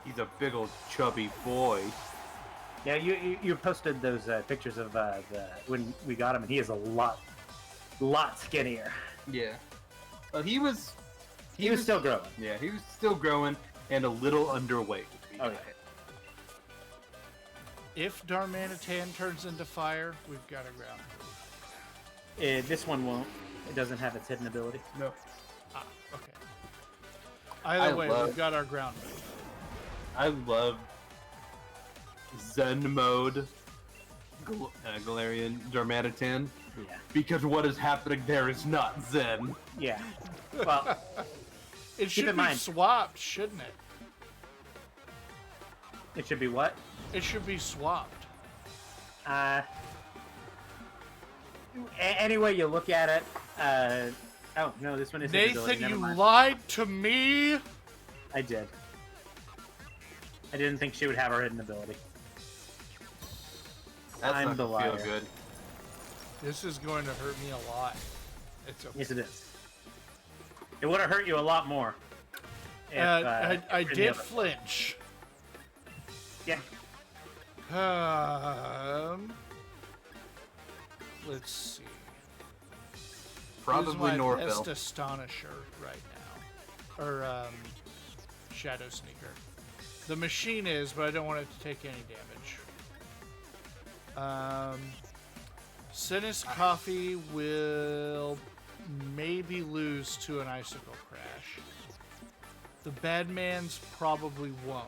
He's a big old chubby boy. Yeah, you posted those pictures of when we got him, and he is a lot skinnier. Yeah. Well, he was still growing. Yeah, he was still growing and a little underweight. Oh, yeah. If Darmanitan turns into fire, we've got a ground move. This one won't. It doesn't have its hidden ability. No. Ah, okay. Either way, we've got our ground move. I love Zen mode Galarian Darmanitan Yeah. because what is happening there is not Zen. Yeah. Well, It should in be mind- swapped, shouldn't it? it should be what? It should be swapped. Any way you look at it. Oh no, this one is hidden ability. Nathan, Never you mind. lied to me. I did. I didn't think she would have her hidden ability. That's I'm not the gonna feel liar. good. This is going to hurt me a lot. It's okay. Yes, it is. It would have hurt you a lot more. If, I if any did of it- flinch. Yeah. Let's see. Probably Who's my Norville. best Astonisher right now? Or Shadow Sneaker. The machine is, but I don't want it to take any damage. Sinus Coffee will maybe lose to an Icicle Crash. The Badmans probably won't.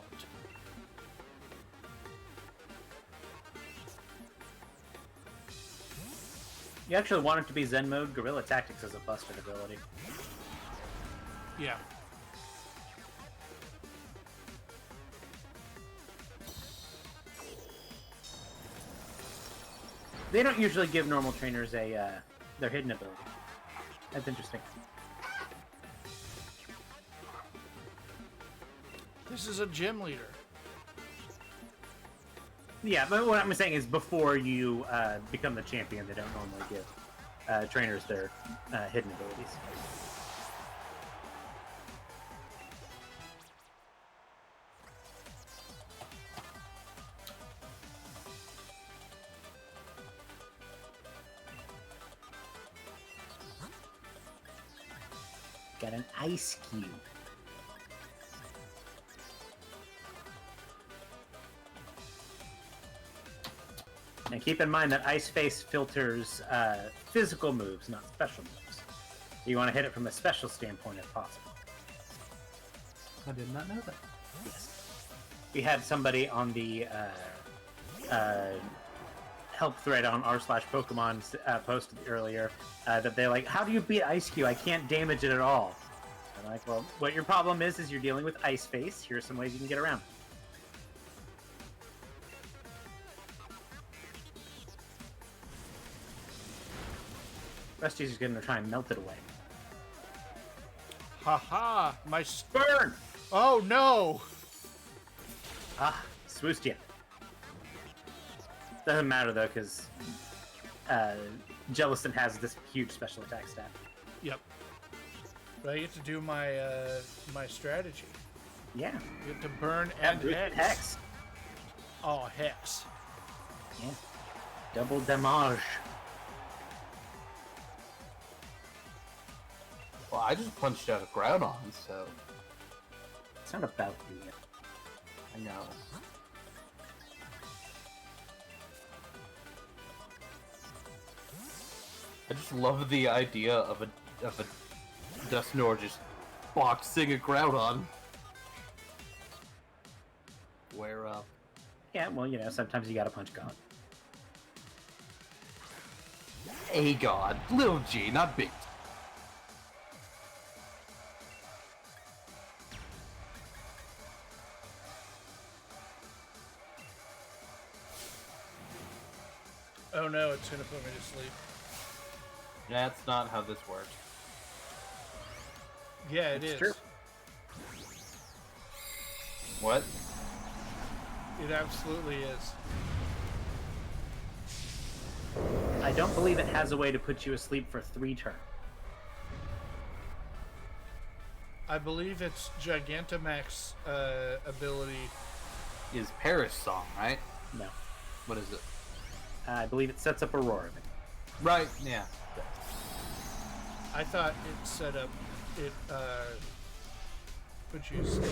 You actually want it to be Zen mode. Guerrilla Tactics is a busted ability. Yeah. They don't usually give normal trainers a Their hidden ability. That's interesting. This is a gym leader. Yeah, but what I'm saying is before you become the champion, they don't normally give trainers their hidden abilities. Got an ice cube. And keep in mind that Ice Face filters physical moves, not special moves. You want to hit it from a special standpoint if possible. I did not know that. Yes. We had somebody on the help thread on r/Pokemon posted earlier that they're like, how do you beat Ice Cube? I can't damage it at all. And I'm like, well, what your problem is you're dealing with Ice Face. Here are some ways you can get around. Rusty's going to try and melt it away. Haha, my Burn! Oh no! Ah, swoosed you. Doesn't matter though, because Jellicent has this huge special attack stat. Yep. But I get to do my my strategy. Yeah. You get to burn and hex. Hex. Oh, hex. Yeah. Double damage. Well, I just punched out a Groudon, so It's not about you yet. I know. I just love the idea of a Dusknoir just boxing a Groudon. Where Yeah, well, sometimes you gotta punch God. a god, little G, not big. Oh no, it's gonna put me to sleep. That's not how this works. Yeah, it It's is. true. What? It absolutely is. I don't believe it has a way to put you asleep for 3 turns. I believe it's Gigantamax's ability. Is Paris song, right? No. What is it? I believe it sets up Aurora. Right, yeah. I thought it set up it put you to sleep.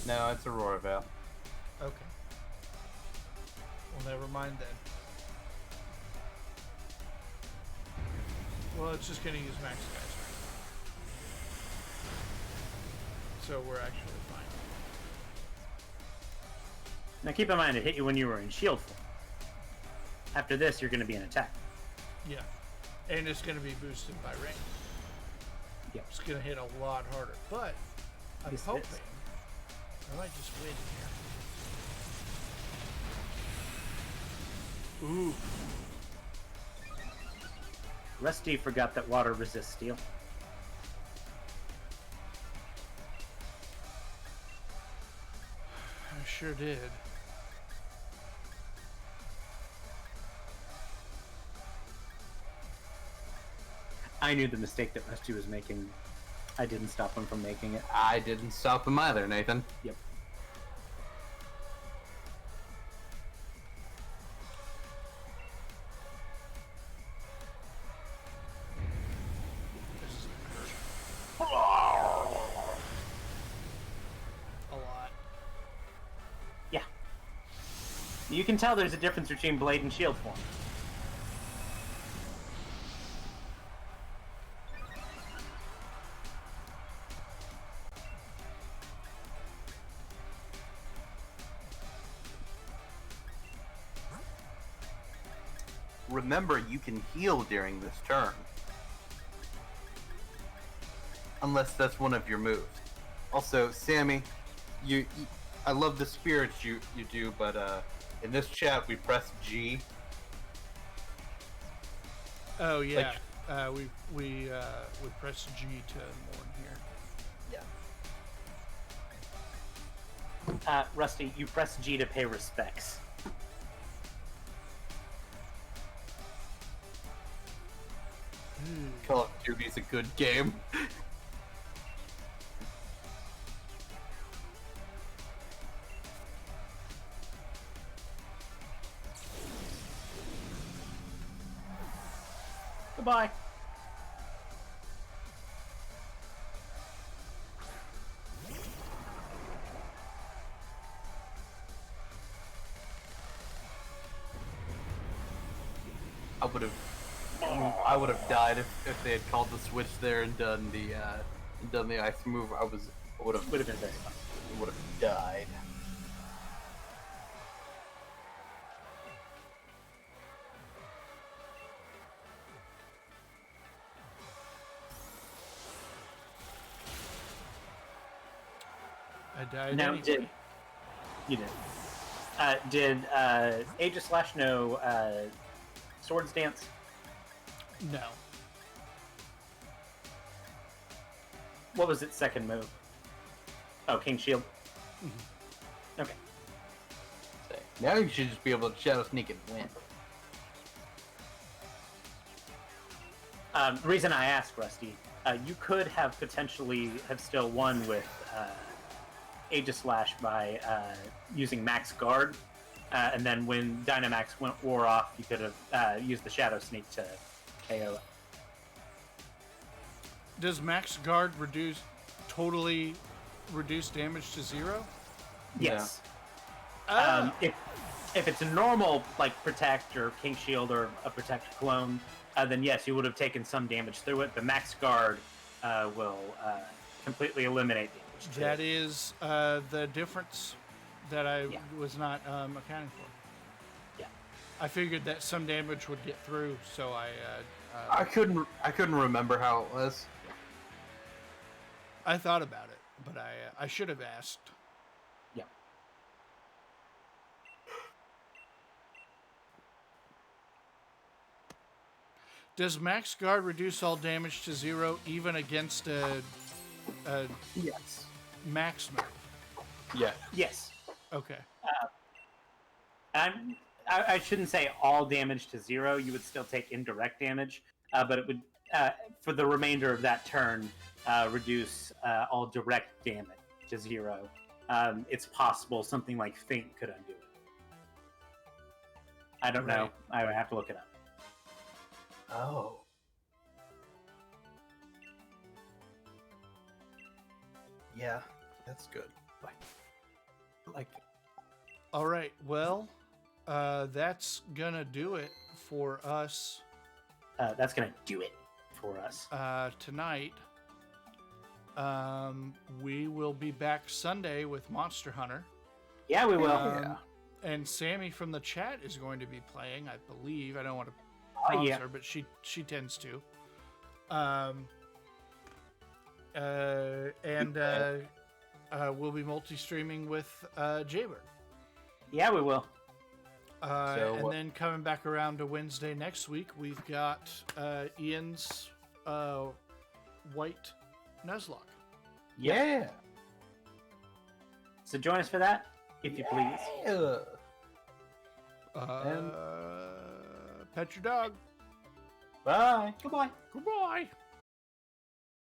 No, it's Aurora Veil. Okay. Well, never mind then. Well, it's just gonna use Max Guys. So we're actually fine. Now keep in mind, it hit you when you were in shield form. After this, you're going to be in attack. Yeah. And it's gonna be boosted by range. Yep. It's gonna hit a lot harder. But I'm Yes, it hoping is. I might just win here. Ooh. Rusty forgot that water resists steel. I sure did. I knew the mistake that Rusty was making. I didn't stop him from making it. I didn't stop him either, Nathan. Yep. This is gonna hurt. A lot. Yeah. You can tell there's a difference between blade and shield form. Remember, you can heal during this turn. Unless that's one of your moves. Also, Sammy, I love the spirits you do, but in this chat we press G. Oh yeah. We press G to mourn here. Yeah. Rusty, you press G to pay respects. Call of Duty's a good game. Goodbye. I would have died if they had called the switch there and done the ice move. I would have Would have been very fun. would have died. I died Now, anyway. you did Aegis Slash know Swords Dance? No. What was its second move? Oh, King Shield. Okay. Now you should just be able to shadow sneak and win. The reason I asked, Rusty, you could have potentially have still won with Aegis Slash by using Max Guard, and then when Dynamax wore off, you could have used the Shadow Sneak to KO it. Does Max Guard totally reduce damage to 0? Yes. Ah. If it's a normal like Protect or King Shield or a Protect clone, then yes, you would have taken some damage through it. The Max Guard will completely eliminate damage. to That it. is the difference that I Yeah. was not accounting for. Yeah. I figured that some damage would get through, so I couldn't remember how it was. I thought about it, but I should have asked. Yeah. Does Max Guard reduce all damage to 0 even against a Yes. max move? Yeah. Yes. Okay. I shouldn't say all damage to 0. You would still take indirect damage, but it would, for the remainder of that turn, reduce all direct damage to 0. It's possible something like Feint could undo it. I don't know. I would have to look it up. Oh. Yeah, that's good. I like it. All right. Well, that's gonna do it for us That's going to do it for us. tonight. We will be back Sunday with Monster Hunter. Yeah, we will. Um, And Sammy from the chat is going to be playing, I believe. I don't want to promise yeah. her, but she tends to. We'll be multi-streaming with Jaybird. Yeah, we will. And then coming back around to Wednesday next week, we've got Ian's White Nuzlocke. Yeah. So join us for that, if you please. Yeah. Pet your dog. Bye. Goodbye. Goodbye.